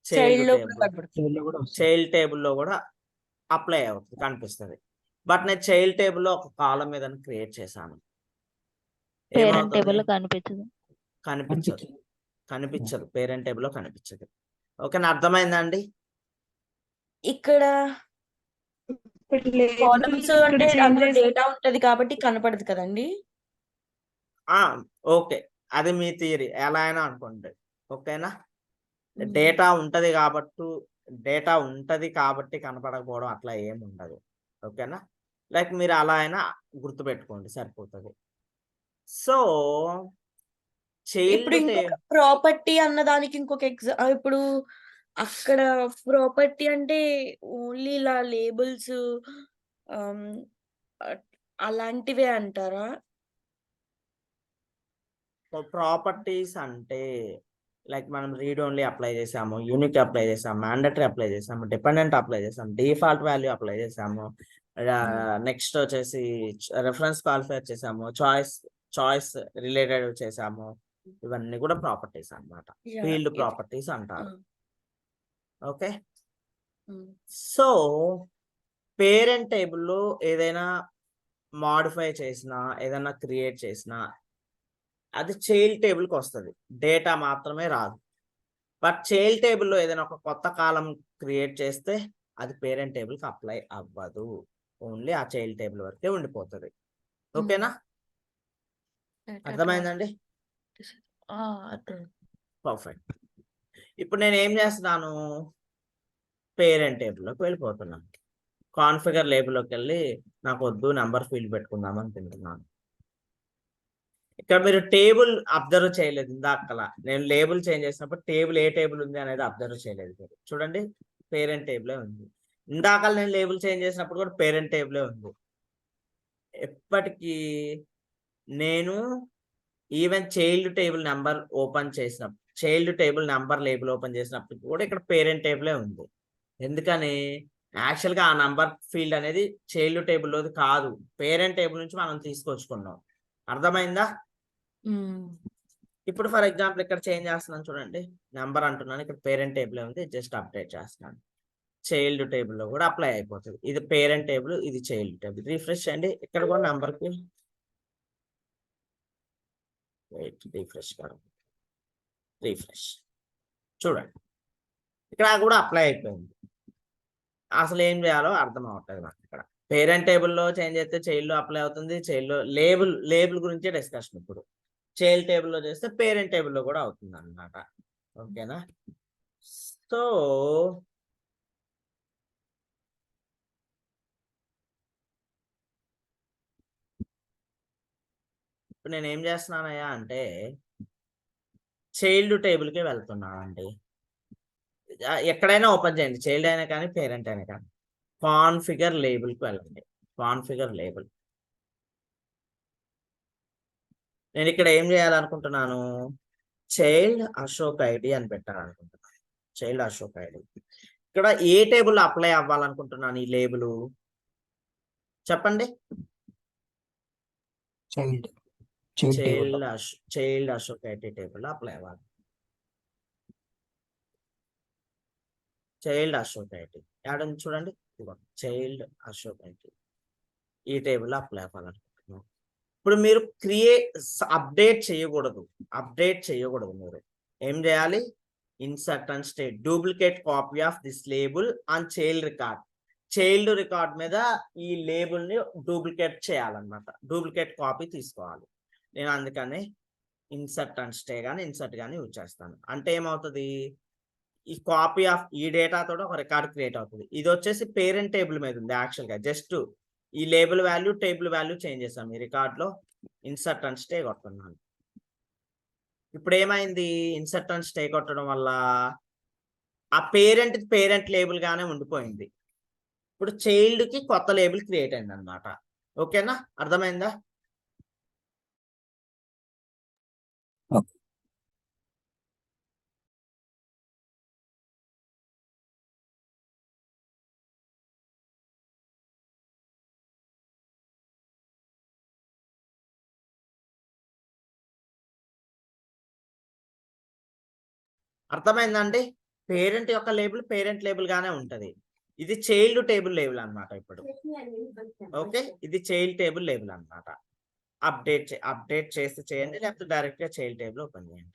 చైల్డ్ చైల్డ్ లో టేబుల్, కనబడుతుంది. చైల్డ్ కూడా వస్తుంది. చైల్డ్ టేబుల్లో కూడా అప్లై అవుతుంది, కనిపిస్తుంది. బట్ నేను చైల్డ్ టేబుల్లో ఒక కాలం ఏదైనా క్రియేట్ చేశాను, పేరెంట్ ఏమవుతుంది? టేబుల్ కనిపించదు. కనిపించదు, కనిపించదు, పేరెంట్ టేబుల్లో కనిపించదు. ఓకేనా, అర్థమైందా అండి? ఇక్కడ ఇప్పుడు label కాలమ్స్ ఇక్కడ అంటే change అందులో చేస్తే డేటా ఉంటది కాబట్టి కనపడదు కదండి. ఓకే, అది మీ థియరీ, ఎలా అయినా అనుకోండి. ఓకేనా, మ్మ్. డేటా ఉంటది కాబట్టి కనపడకపోవడం అట్లా ఏమి ఉండదు. ఓకేనా, లైక్ మీరు అలా అయినా గుర్తుపెట్టుకోండి, సరిపోతుంది. సో ఇప్పుడు చైల్డ్ ఇంకొక ప్రాపర్టీ అన్న దానికి ఇంకొక ఇప్పుడు అక్కడ ప్రాపర్టీ అంటే ఓన్లీ ఇలా లేబుల్స్ అలాంటివే అంటారా? ప్రాపర్టీస్ అంటే లైక్ మనం రీడ్ ఓన్లీ అప్లై చేసాము, యూనిక్ అప్లై చేసాము, మ్యాండటరీ అప్లై చేసాము, డిపెండెంట్ అప్లై చేసాము, డిఫాల్ట్ వాల్యూ అప్లై చేసాము, నెక్స్ట్ వచ్చేసి రెఫరెన్స్ క్వాలిఫైర్ చేసాము, చాయిస్ రిలేటెడ్ చేసాము. ఇవన్నీ కూడా ప్రాపర్టీస్ అన్నమాట, Yeah, ఫీల్డ్ ఇది. ప్రాపర్టీస్ అంటారు. ఓకే, మ్మ్. సో పేరెంట్ టేబుల్లో ఏదైనా మాడిఫై చేసినా ఏదైనా క్రియేట్ చేసినా అది చైల్డ్ టేబుల్కి వస్తుంది, డేటా మాత్రమే రాదు. బట్ చైల్డ్ టేబుల్లో ఏదైనా ఒక కొత్త కాలం క్రియేట్ చేస్తే అది పేరెంట్ టేబుల్కి అప్లై అవ్వదు, ఓన్లీ ఆ చైల్డ్ టేబుల్ వరకే ఉండిపోతుంది. ఓకేనా, అర్థమైందండి? అర్థం. పర్ఫెక్ట్. ఇప్పుడు నేను ఏం చేస్తున్నాను, పేరెంట్ టేబుల్లోకి వెళ్ళిపోతున్నాను, కాన్ఫిగర్ లేబుల్లోకి వెళ్ళి నాకు వద్దు నెంబర్ ఫీల్డ్ పెట్టుకుందాం అనుకుంటున్నాను. ఇక్కడ మీరు టేబుల్ అబ్జర్వ్ చేయలేదు, ఇందాకలా నేను లేబుల్ చేంజ్ చేసినప్పుడు టేబుల్ ఏ టేబుల్ ఉంది అనేది అబ్జర్వ్ చేయలేదు. మీరు చూడండి, పేరెంట్ టేబులే ఉంది. ఇందాక నేను లేబుల్ చేంజ్ చేసినప్పుడు కూడా పేరెంట్ టేబులే ఉంది. ఎప్పటికీ నేను even child table number open చేసినప్పుడు, child table number label open చేసినప్పుడు కూడా ఇక్కడ పేరెంట్ టేబులే ఉంది. ఎందుకని? యాక్చువల్గా ఆ నంబర్ ఫీల్డ్ అనేది చైల్డ్ టేబుల్లోది కాదు, పేరెంట్ టేబుల్ నుంచి మనం తీసుకొచ్చుకున్నాం. అర్థమైందా? ఇప్పుడు ఫర్ ఎగ్జాంపుల్ ఇక్కడ చేంజ్ చేస్తున్నాను, చూడండి నెంబర్ అంటున్నాను, ఇక్కడ పేరెంట్ టేబుల్ ఉంది, జస్ట్ అప్డేట్ చేస్తున్నాను, చైల్డ్ టేబుల్లో కూడా అప్లై అయిపోతుంది. ఇది పేరెంట్ టేబుల్, ఇది చైల్డ్ టేబుల్. రిఫ్రెష్ చేయండి, ఇక్కడ కూడా నెంబర్కి రిఫ్రెష్ చూడండి, ఇక్కడ కూడా అప్లై అయిపోయింది. అసలు ఏం చేయాలో అర్థం అవ్వట్లేదు నాకు. ఇక్కడ పేరెంట్ టేబుల్లో చేంజ్ చేస్తే చైల్డ్ లో అప్లై అవుతుంది, చైల్డ్లో లేబుల్ గురించే డిస్కషన్. ఇప్పుడు చైల్డ్ టేబుల్లో చేస్తే పేరెంట్ టేబుల్లో కూడా అవుతుంది అన్నమాట. ఓకేనా, సో ఇప్పుడు నేను ఏం చేస్తున్నానయ్యా అంటే చైల్డ్ టేబుల్కి వెళ్తున్నాను అండి. ఎక్కడైనా ఓపెన్ చేయండి, చైల్డ్ అయినా కానీ పేరెంట్ అయినా కానీ, కాన్ఫిగర్ లేబుల్కి వెళ్ళండి. కాన్ఫిగర్ లేబుల్, నేను ఇక్కడ ఏం చేయాలనుకుంటున్నాను, చైల్డ్ అశోక్ ఐడి అని పెట్టాలనుకుంటున్నాను. చైల్డ్ అశోక్ ఐడి ఇక్కడ ఏ టేబుల్ అప్లై అవ్వాలనుకుంటున్నాను ఈ లేబుల్ చెప్పండి? Child Ashok ID table apply అవ్వాలి. చైల్డ్ అశోక్ ఐడి యాడ్ చూడండి, చైల్డ్ అశోక్ ఐడి ఈ టేబుల్ అప్లై అవ్వాలనుకుంటున్నాను. ఇప్పుడు మీరు అప్డేట్ చేయకూడదు, మీరు ఏం చేయాలి, insert and state duplicate copy of this label on child record. Child record మీద ఈ లేబుల్ ని డూప్లికేట్ చేయాలన్నమాట. డూప్లికేట్ కాపీ తీసుకోవాలి. నేను అందుకని ఇన్సర్ట్ అండ్ స్టే కానీ ఇన్సర్ట్ కానీ యూజ్ చేస్తాను. అంటే ఏమవుతుంది, ఈ కాపీ ఆఫ్ ఈ డేటా తోటి ఒక రికార్డ్ క్రియేట్ అవుతుంది. ఇది వచ్చేసి పేరెంట్ టేబుల్ మీద ఉంది. యాక్చువల్గా జస్ట్ ఈ label value table value change చేసాం. ఈ రికార్డ్లో ఇన్సర్ట్ అండ్ స్టే కొడుతున్నాను. ఇప్పుడు ఏమైంది, ఇన్సర్ట్ అండ్ స్టే కొట్టడం వల్ల ఆ పేరెంట్ లేబుల్ గానే ఉండిపోయింది. ఇప్పుడు చైల్డ్ కి కొత్త లేబుల్ క్రియేట్ అయింది అనమాట. ఓకేనా, అర్థమైందా? అర్థమైందండి? పేరెంట్ యొక్క లేబుల్ పేరెంట్ లేబుల్ గానే ఉంటది. ఇది చైల్డ్ టేబుల్ లేబుల్ అన్నమాట. ఇప్పుడు ఓకే, ఇది చైల్డ్ టేబుల్ లేబుల్ అన్నమాట. అప్డేట్ చేస్తే చేయండి, లేకపోతే డైరెక్ట్ గా చైల్డ్ టేబుల్ ఓపెన్ చేయండి.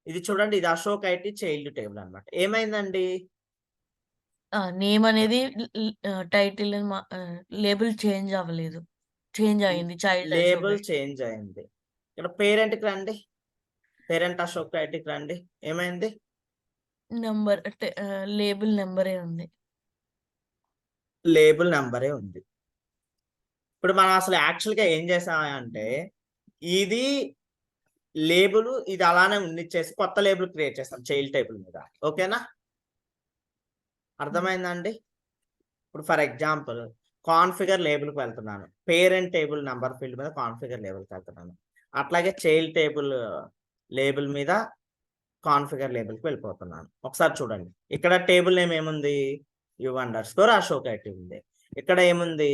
ఇది చూడండి, ఇది అశోక్ ఐటీ చైల్డ్ టేబుల్ అన్నమాట. ఏమైందండి, నేమ్ అనేది టైటిల్ లేబుల్ చేంజ్ అవ్వలేదు, చేంజ్ అయింది. చైల్డ్ లేబుల్ చేంజ్ అయింది. ఇక్కడ పేరెంట్ కి రండి, పేరెంట్ అశోక్ ఐటీకి రండి. ఏమైంది, నెంబర్ లేబుల్ నెంబరే ఉంది. లేబుల్ నెంబరే ఉంది. ఇప్పుడు మనం అసలు యాక్చువల్ గా ఏం చేసామంటే, ఇది లేబుల్ ఇది అలానే ఉండిచ్చేసి కొత్త లేబుల్ క్రియేట్ చేస్తాం చైల్డ్ టేబుల్ మీద. ఓకేనా, అర్థమైందండి? ఇప్పుడు ఫర్ ఎగ్జాంపుల్ కాన్ఫిగర్ లేబుల్కి వెళ్తున్నాను, పేరెంట్ టేబుల్ నంబర్ ఫీల్డ్ మీద కాన్ఫిగర్ లేబుల్కి వెళ్తున్నాను. అట్లాగే చైల్డ్ టేబుల్ లేబుల్ మీద కాన్ఫిగర్ లేబుల్కి వెళ్ళిపోతున్నాను. ఒకసారి చూడండి, ఇక్కడ టేబుల్ నేమ్ ఏముంది, u__ అశోక్ ఐటీ ఉంది. ఇక్కడ ఏముంది,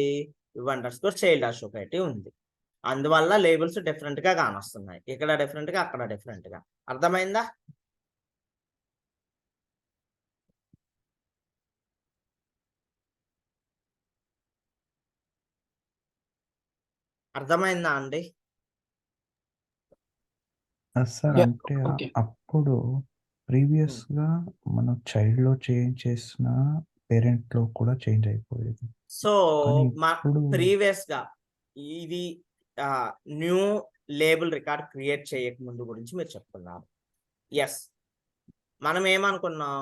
u__ చైల్డ్ అశోక్ ఐటీ ఉంది. అందువల్ల లేబుల్స్ డిఫరెంట్ గా కానొస్తున్నాయి. ఇక్కడ డిఫరెంట్ గా, అక్కడ డిఫరెంట్ గా. అర్థమైందా? అర్థమైందా అండి? సార్ Yeah, అంటే okay. అప్పుడు ప్రీవియస్ గా మనం చైల్డ్ లో చేంజ్ చేసిన పేరెంట్ లో కూడా చేంజ్ అయిపోయేది. సో కానీ మా ఇప్పుడు ప్రీవియస్ గా ఇది న్యూ లేబుల్ రికార్డ్ క్రియేట్ చేయక ముందు గురించి మీరు చెప్తున్నారు. ఎస్, మనం ఏమనుకున్నాం,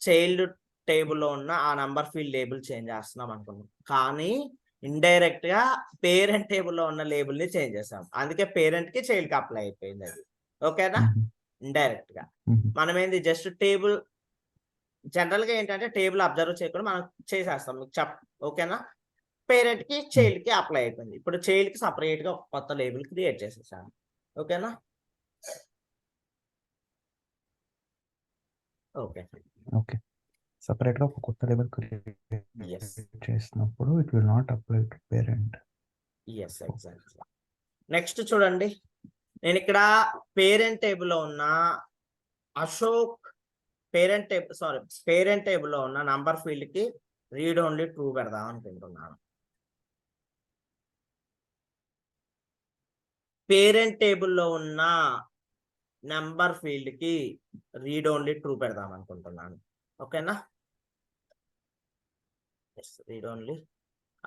చైల్డ్ టేబుల్లో ఉన్న ఆ నంబర్ ఫీల్డ్ లేబుల్ చేంజ్ చేస్తున్నాం అనుకున్నాం. కానీ ఇండైరెక్ట్ గా పేరెంట్ టేబుల్లో ఉన్న లేబుల్ ని చేంజ్ చేసాం. అందుకే పేరెంట్ కి చైల్డ్ కి అప్లై అయిపోయింది అది. ఓకేనా, ఇండైరెక్ట్ గా మనం ఏంది జస్ట్ టేబుల్, జనరల్ గా ఏంటంటే టేబుల్ అబ్జర్వ్ చేయకుండా మనం చేసేస్తాం మీకు ఓకేనా. పేరెంట్ కి చైల్డ్ కి అప్లై అయిపోయింది. ఇప్పుడు చైల్డ్ కి సపరేట్ గా ఒక కొత్త లేబుల్ క్రియేట్ చేసేసాను. ఓకేనా, ఓకే ఓకే, సపరేట్ గా ఒక కొత్త లేబుల్ ఎస్ చేసినప్పుడు it will not apply to parent. Yes exactly. Next చూడండి, నేను ఇక్కడ పేరెంట్ టేబుల్ లో ఉన్న అశోక్ పేరెంట్ టేబుల్ లో ఉన్న నంబర్ ఫీల్డ్ కి రీడ్ ఓన్లీ ట్రూ పెడదాం అనుకుంటున్నాను. పేరెంట్ టేబుల్లో ఉన్న నెంబర్ ఫీల్డ్ కి రీడ్ ఓన్లీ ట్రూ పెడదాం అనుకుంటున్నాను. ఓకేనా, read only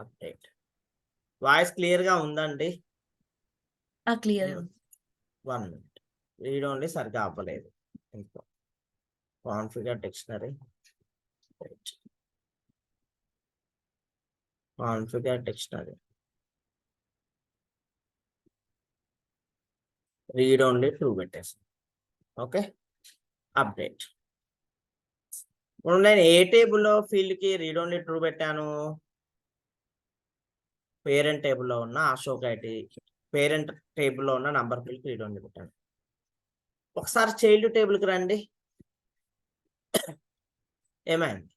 update. Voice clear గా ఉందండి? క్లియర్. 1 minute, రీడ్ ఓన్లీ సరిగ్గా అవ్వలేదు. ఇంకో configure dictionary, configure dictionary, read only true పెట్టేసి ఓకే, అప్డేట్. ఇప్పుడు నేను ఏ టేబుల్లో ఫీల్డ్ కి రీడ్ ఓన్లీ ట్రూ పెట్టాను, పేరెంట్ టేబుల్లో ఉన్న అశోక్ ఐటీ పేరెంట్ టేబుల్లో ఉన్న నంబర్ ఫీల్డ్ కి రీడ్ ఓన్లీ పెట్టాను. ఒకసారి చైల్డ్ టేబుల్ కి రండి. ఏమైంది,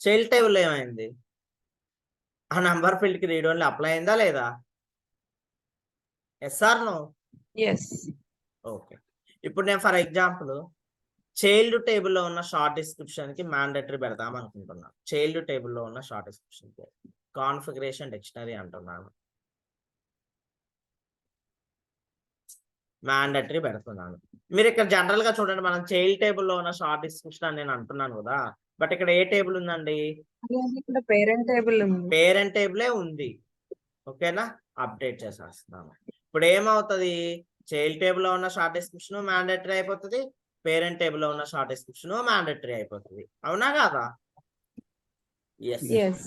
చైల్డ్ టేబుల్లో ఏమైంది, ఆ నంబర్ ఫీల్డ్ కి రీడ్ ఓన్లీ అప్లై అయిందా లేదా? Yes or no? Yes. Okay, ఇప్పుడు నేను ఫర్ ఎగ్జాంపుల్ చైల్డ్ టేబుల్లో ఉన్న షార్ట్ డిస్క్రిప్షన్ కి మ్యాండేటరీ పెడదాం అనుకుంటున్నాను. చైల్డ్ టేబుల్లో ఉన్న షార్ట్ డిస్క్రిప్షన్ కి కాన్ఫిగరేషన్ డిక్షనరీ అంటున్నాను, మ్యాండేటరీ పెడుతున్నాను. మీరు ఇక్కడ జనరల్ గా చూడండి, మనం చైల్డ్ టేబుల్లో ఉన్న షార్ట్ డిస్క్రిప్షన్ అని నేను అంటున్నాను కదా, బట్ ఇక్కడ ఏ టేబుల్ ఉందండి? ఇక్కడ పేరెంట్ టేబుల్ ఉంది. పేరెంట్ టేబులే ఉంది. ఓకేనా? అప్డేట్ చేసేస్తున్నాము. ఇప్పుడు ఏమవుతుంది? చైల్డ్ టేబుల్ లో ఉన్న షార్ట్ డిస్క్రిప్షన్ మ్యాండేటరీ అయిపోతుంది, పేరెంట్ టేబుల్ లో ఉన్న షార్ట్ డిస్క్రిప్షన్ మ్యాండేటరీ అయిపోతుంది. అవునా కాదా? Yes.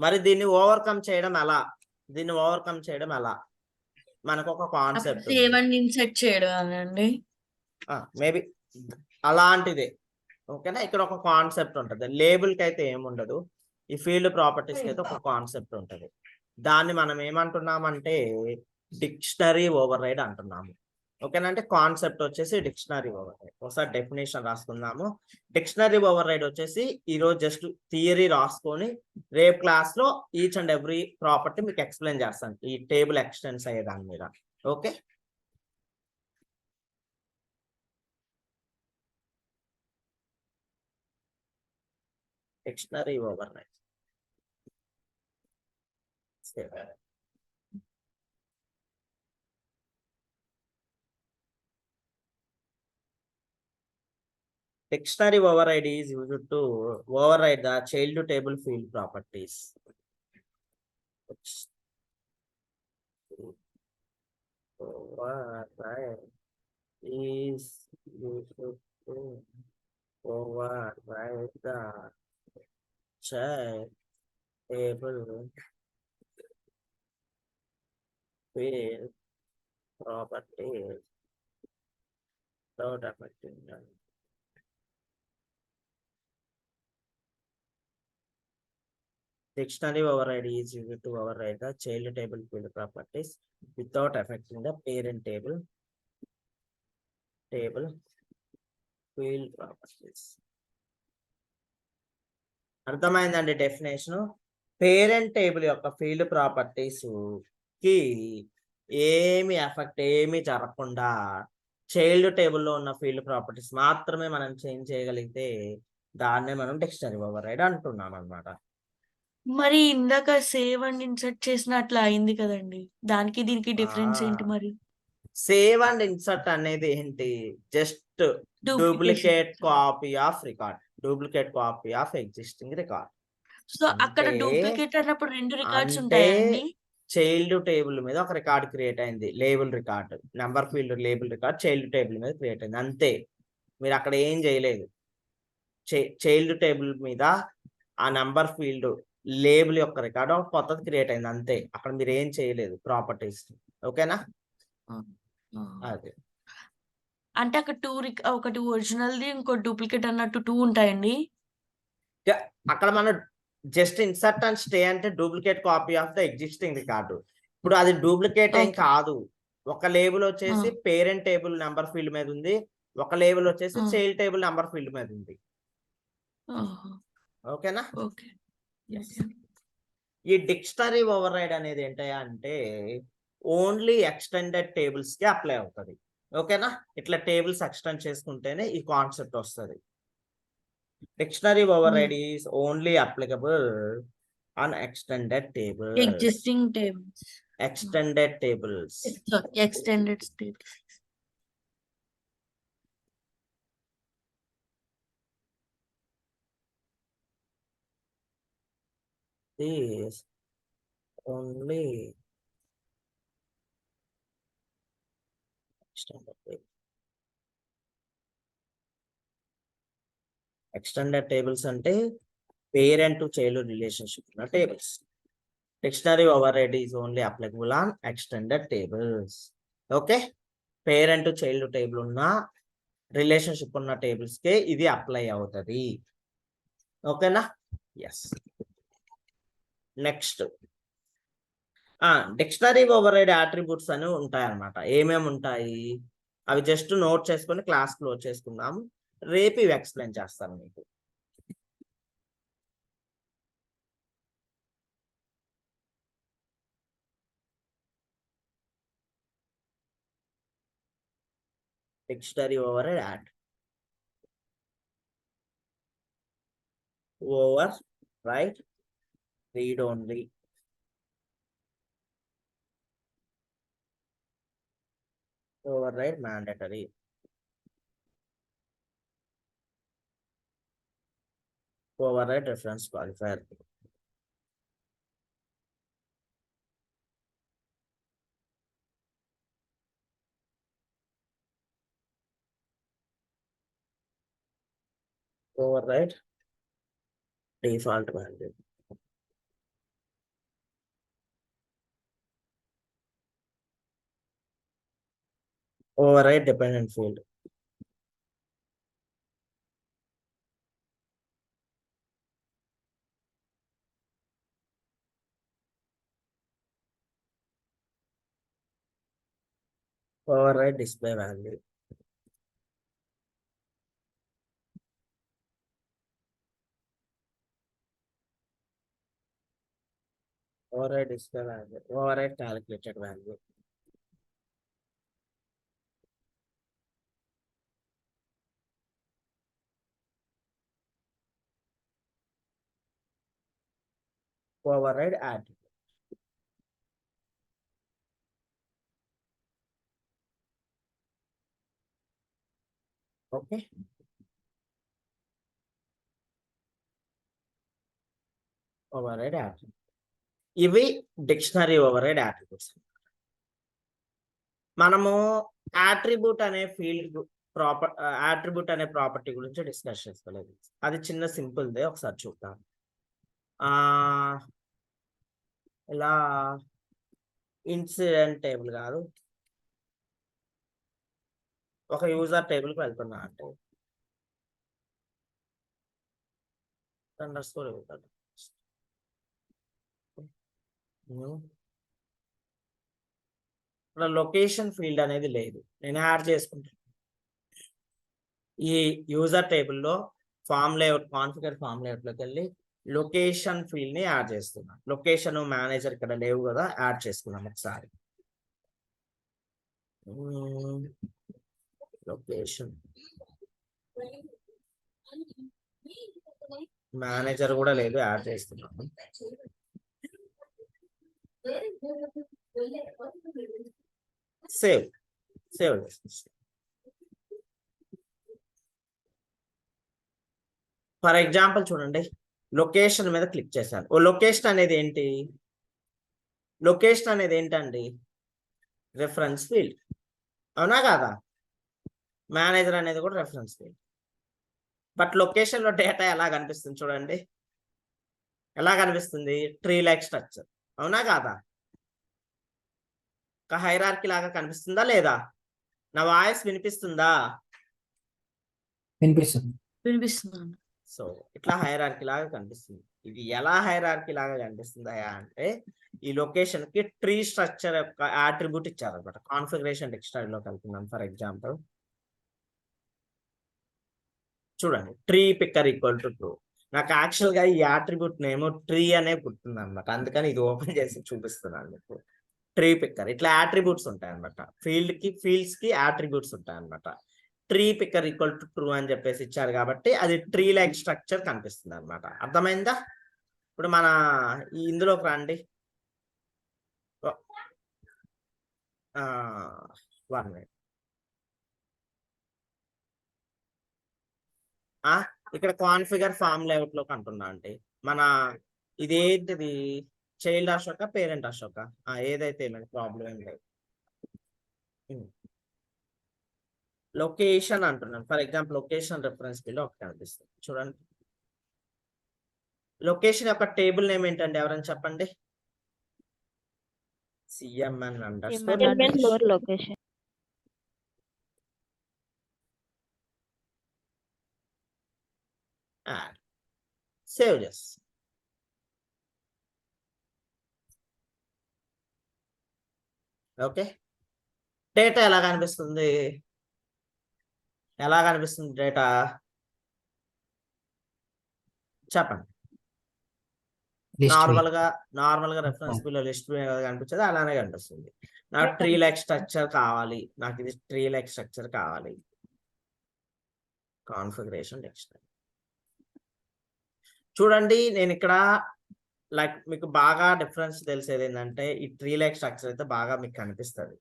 మరి దీన్ని ఓవర్కమ్ చేయడం ఎలా? మనకు ఒక కాన్సెప్ట్ సేవ్ అండ్ ఇన్సర్ట్ చేయడం అండి. మేబీ అలాంటిదే. ఓకేనా? ఇక్కడ ఒక కాన్సెప్ట్ ఉంటుంది. లేబుల్ కి అయితే ఏముండదు, ఈ ఫీల్డ్ ప్రాపర్టీస్ కి అయితే ఒక కాన్సెప్ట్ ఉంటుంది. దాన్ని మనం ఏమంటున్నామంటే డిక్షనరీ ఓవర్ రైడ్ అంటున్నాము. ఓకేనా? అంటే కాన్సెప్ట్ వచ్చేసి డిక్షనరీ ఓవర్ రైడ్. ఒకసారి డెఫినేషన్ రాసుకుందాము. డిక్షనరీ ఓవర్ రైడ్ వచ్చేసి ఈరోజు జస్ట్ థియరీ రాసుకొని రేపు క్లాస్ లో ఈచ్ అండ్ ఎవ్రీ ప్రాపర్టీ మీకు ఎక్స్ప్లెయిన్ చేస్తాను ఈ టేబుల్ ఎక్స్టెన్స్ అయ్యే దాని మీద. Okay, dictionary override. Dictionary override is used to override the child table field properties. Override is used to override the child table field properties without affecting them. Dictionary override is used to override the child table field properties without affecting the parent table field properties. అర్థమైందండి definition? Parent table యొక్క field properties కి ఏమి జరగకుండా child టేబుల్లో ఉన్న field properties మాత్రమే మనం change చేయగలిగితే దాన్నే మనం డిక్షనరీ ఓవర్ రైడ్ అంటున్నాం అన్నమాట. మరి ఇందాక సేవ్ అండ్ ఇన్సర్ట్ చేసినట్లు అయింది కదండి, దానికి దీనికి డిఫరెన్స్ ఏంటి మరి? సేవ్ అండ్ ఇన్సర్ట్ అనేది ఏంటి? Just duplicate copy of existing record. So అక్కడ డూప్లికేట్ అన్నప్పుడు రెండు రికార్డ్స్ అంటే ఉంటాయండి. చైల్డ్ టేబుల్ మీద ఒక రికార్డ్ క్రియేట్ అయింది, label record, number field label record child table మీద క్రియేట్ అయింది, అంతే. మీరు అక్కడ ఏం చేయలేదు. చైల్డ్ టేబుల్ మీద ఆ నెంబర్ ఫీల్డ్ లేబుల్ యొక్క రికార్డ్ కొత్తది క్రియేట్ అయింది, అంతే. అక్కడ మీరు ఏం చేయలేదు ప్రాపర్టీస్. ఓకేనా? అదే అంటే అక్కడ ఒకటి ఒరిజినల్ది ఇంకో డూప్లికేట్ అన్నట్టు 2 ఉంటాయండి. అక్కడ మనం జస్ట్ ఇన్సర్ట్ అండ్ స్టే అంటే duplicate copy of the existing record. ఇప్పుడు అది డూప్లికేట్ ఏం కాదు. ఒక లేబుల్ వచ్చేసి పేరెంట్ టేబుల్ నెంబర్ ఫీల్డ్ మీద ఉంది, ఒక లేబుల్ వచ్చేసి చైల్డ్ టేబుల్ నెంబర్ ఫీల్డ్ మీద ఉంది. ఓకేనా? ఈ డిక్షనరీ ఓవర్ రైడ్ అనేది ఏంటంటే అంటే ఓన్లీ ఎక్స్టెండెడ్ టేబుల్స్ కి అప్లై అవుతుంది. ఓకేనా? ఇట్లా టేబుల్స్ ఎక్స్టెండ్ చేసుకుంటేనే ఈ కాన్సెప్ట్ వస్తుంది. Dictionary override is only applicable on extended tables. Existing tables. Extended tables. Extended tables. Is only extended tables. Extended tables అంటే పేరెంట్ టు చైల్డ్ రిలేషన్షిప్ ఉన్న tables. Dictionary override is only applicable on extended tables. Okay, parent to child table ఉన్న relationship ఉన్న tables కే ఇది apply అవుతుంది. ఓకేనా? Yes. Next dictionary override attributes అని ఉంటాయి అన్నమాట. ఏమేమి ఉంటాయి అవి జస్ట్ నోట్ చేసుకొని క్లాస్ క్లోజ్ చేసుకుందాము. రేపు ఇవి ఎక్స్ప్లెయిన్ చేస్తాను మీకు. Dictionary override override read only. Override mandatory. override reference qualifier. Override default value. Override dependent field. Override display value. Override display value. Override calculated value. Override attribute. Okay. Override attribute. ఇవి dictionary override attributes. మనము attribute అనే field attribute అనే property గురించి discuss చేసుకోలేదు. అది చిన్న simple they, ఒకసారి చూద్దాం. ఇలా ఇన్సిడెంట్ టేబుల్ కాదు, ఒక యూజర్ టేబుల్కి వెళ్తున్నా అంటే అండర్స్కోర్ ఇవ్వగలరు. ఇక్కడ లొకేషన్ ఫీల్డ్ అనేది లేదు, నేను యాడ్ చేసుకుంటాను. ఈ యూజర్ టేబుల్లో ఫామ్ లేఅవుట్, కాన్ఫిగర్ ఫామ్ లేఅవుట్లోకి వెళ్ళి లొకేషన్ ఫీల్డ్ ని యాడ్ చేస్తున్నాను. లొకేషన్ మేనేజర్ ఇక్కడ లేవు కదా, యాడ్ చేసుకున్నాం ఒకసారి. లొకేషన్ మేనేజర్ కూడా లేదు, యాడ్ చేస్తున్నాను. సేవ్ సేవ్ ఫర్ ఎగ్జాంపుల్ చూడండి, లొకేషన్ మీద క్లిక్ చేశాను. ఓ లొకేషన్ అనేది ఏంటి? లొకేషన్ అనేది ఏంటండి? రెఫరెన్స్ ఫీల్డ్, అవునా కాదా? మేనేజర్ అనేది కూడా రెఫరెన్స్ ఫీల్డ్. బట్ లొకేషన్ లో డేటా ఎలా కనిపిస్తుంది చూడండి, ఎలా కనిపిస్తుంది? ట్రీ లైక్ స్ట్రక్చర్, అవునా కాదా? ఒక హైరార్కీ లాగా కనిపిస్తుందా లేదా? నా వాయిస్ వినిపిస్తుందా? వినిపిస్తుంది. వినిపిస్తున్నాను. సో ఇట్లా హైరార్కీ లాగా కనిపిస్తుంది. ఇది ఎలా హైరార్కీ లాగా కనిపిస్తుందా అంటే, ఈ లొకేషన్ కి ట్రీ స్ట్రక్చర్ యొక్క అట్రిబ్యూట్ ఇచ్చారు అనమాట. కాన్ఫిగరేషన్ డిక్షనరీలోకి వెళ్తున్నాం. ఫర్ ఎగ్జాంపుల్ చూడండి, tree picker equal to true. నాకు యాక్చువల్ గా ఈ అట్రిబ్యూట్ నేమ్ ట్రీ అనే గుర్తుంది అనమాట, అందుకని ఇది ఓపెన్ చేసి చూపిస్తున్నాను మీకు. ట్రీ పిక్కర్ ఇట్లా అట్రిబ్యూట్స్ ఉంటాయి అనమాట. ఫీల్డ్స్ కి అట్రిబ్యూట్స్ ఉంటాయి అనమాట. Tree picker equal to true అని చెప్పేసి ఇచ్చారు కాబట్టి అది ట్రీ లైక్ స్ట్రక్చర్ కనిపిస్తుంది అనమాట. అర్థమైందా? ఇప్పుడు మన ఇందులోకి రండి. 1 minute. ఇక్కడ కాన్ఫిగర్ ఫామ్ లేఅవుట్ లోకి అంటున్నా అండి. మన ఇదేంటిది? చైల్డ్ అశోక, పేరెంట్ అశోక, ఏదైతే ప్రాబ్లం ఏం లేదు. లొకేషన్ అంటున్నాను. For example location reference field ఒకటి కనిపిస్తుంది చూడండి. లొకేషన్ యొక్క టేబుల్ నేమ్ ఏంటండి? ఎవరైనా చెప్పండి. CMN _ location. సేవ్ చేసి ఓకే. డేటా ఎలా కనిపిస్తుంది? ఎలా కనిపిస్తుంది డేటా చెప్పండి. నార్మల్ గా రెఫరెన్స్ ఫీల్డ్ లిస్ట్ కనిపించేది అలానే కనిపిస్తుంది. నాకు ట్రీ లైక్ స్ట్రక్చర్ కావాలి, నాకు ఇది ట్రీ లైక్ స్ట్రక్చర్ కావాలి. కాన్ఫిగరేషన్ డిక్షనరీ చూడండి. నేను ఇక్కడ లైక్ మీకు బాగా డిఫరెన్స్ తెలిసేది ఏంటంటే, ఈ ట్రీ లైక్ స్ట్రక్చర్ అయితే బాగా మీకు కనిపిస్తుంది.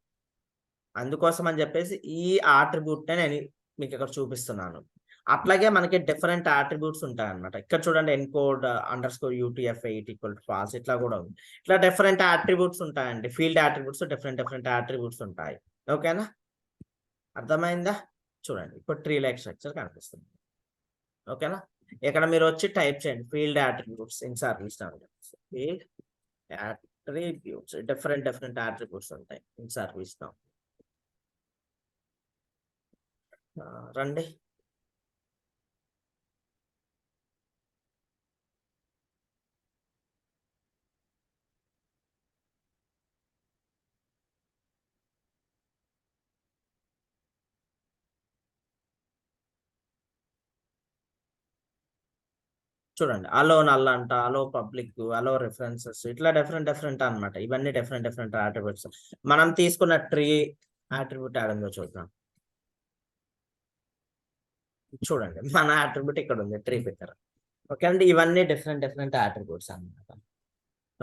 అందుకోసం అని చెప్పేసి ఈ అట్రిబ్యూట్ నేను మీకు ఇక్కడ చూపిస్తున్నాను. అట్లాగే మనకి డిఫరెంట్ అట్రిబ్యూట్స్ ఉంటాయి అన్నమాట. ఇక్కడ చూడండి encode underscore UTF-8 equal to falls ఇట్లా కూడా ఉంది. ఇట్లా డిఫరెంట్ అట్రిబ్యూట్స్ ఉంటాయండి. ఫీల్డ్ అట్రిబ్యూట్స్ డిఫరెంట్ అట్రిబ్యూట్స్ ఉంటాయి. ఓకేనా, అర్థమైందా? చూడండి ఇప్పుడు ట్రీ లైక్ స్ట్రక్చర్ కనిపిస్తుంది. ఓకేనా, ఇక్కడ మీరు వచ్చి టైప్ చేయండి field attributes in service now. Field attributes different attributes ఉంటాయి ఇన్ సర్వీస్ నౌ. రండి, చూడండి అలో నల్ అంట, అలో పబ్లిక్, అలో రిఫరెన్సెస్ ఇట్లా డిఫరెంట్ అన్నమాట. ఇవన్నీ డిఫరెంట్ అట్రిబ్యూట్స్. మనం తీసుకున్న ట్రీ అట్రిబ్యూట్ ఆడంలో చూద్దాం. చూడండి మన అట్రిబ్యూట్ ఇక్కడ ఉంది, ట్రీ పికర్. ఓకే అండి, ఇవన్నీ డిఫరెంట్ అట్రిబ్యూట్స్ అన్నమాట.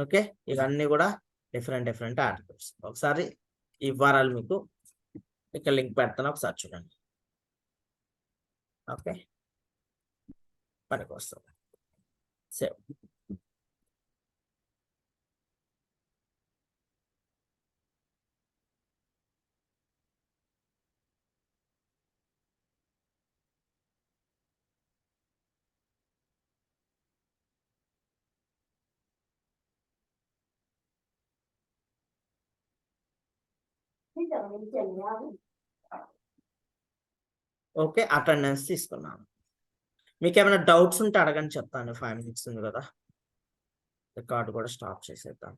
ఓకే, ఇవన్నీ కూడా డిఫరెంట్ అట్రిబ్యూట్స్. ఒకసారి ఈ వివరాలు మీకు ఇక్కడ లింక్ పెడతాను, ఒకసారి చూడండి. ఓకే, పనికి వస్తుంది. సేవ్. ఓకే, అటెండెన్స్ తీసుకున్నాను. మీకు ఏమైనా డౌట్స్ ఉంటే అడగండి, చెప్తాను. 5 minutes ఉంది కదా, రికార్డు కూడా స్టాప్ చేసేద్దాం.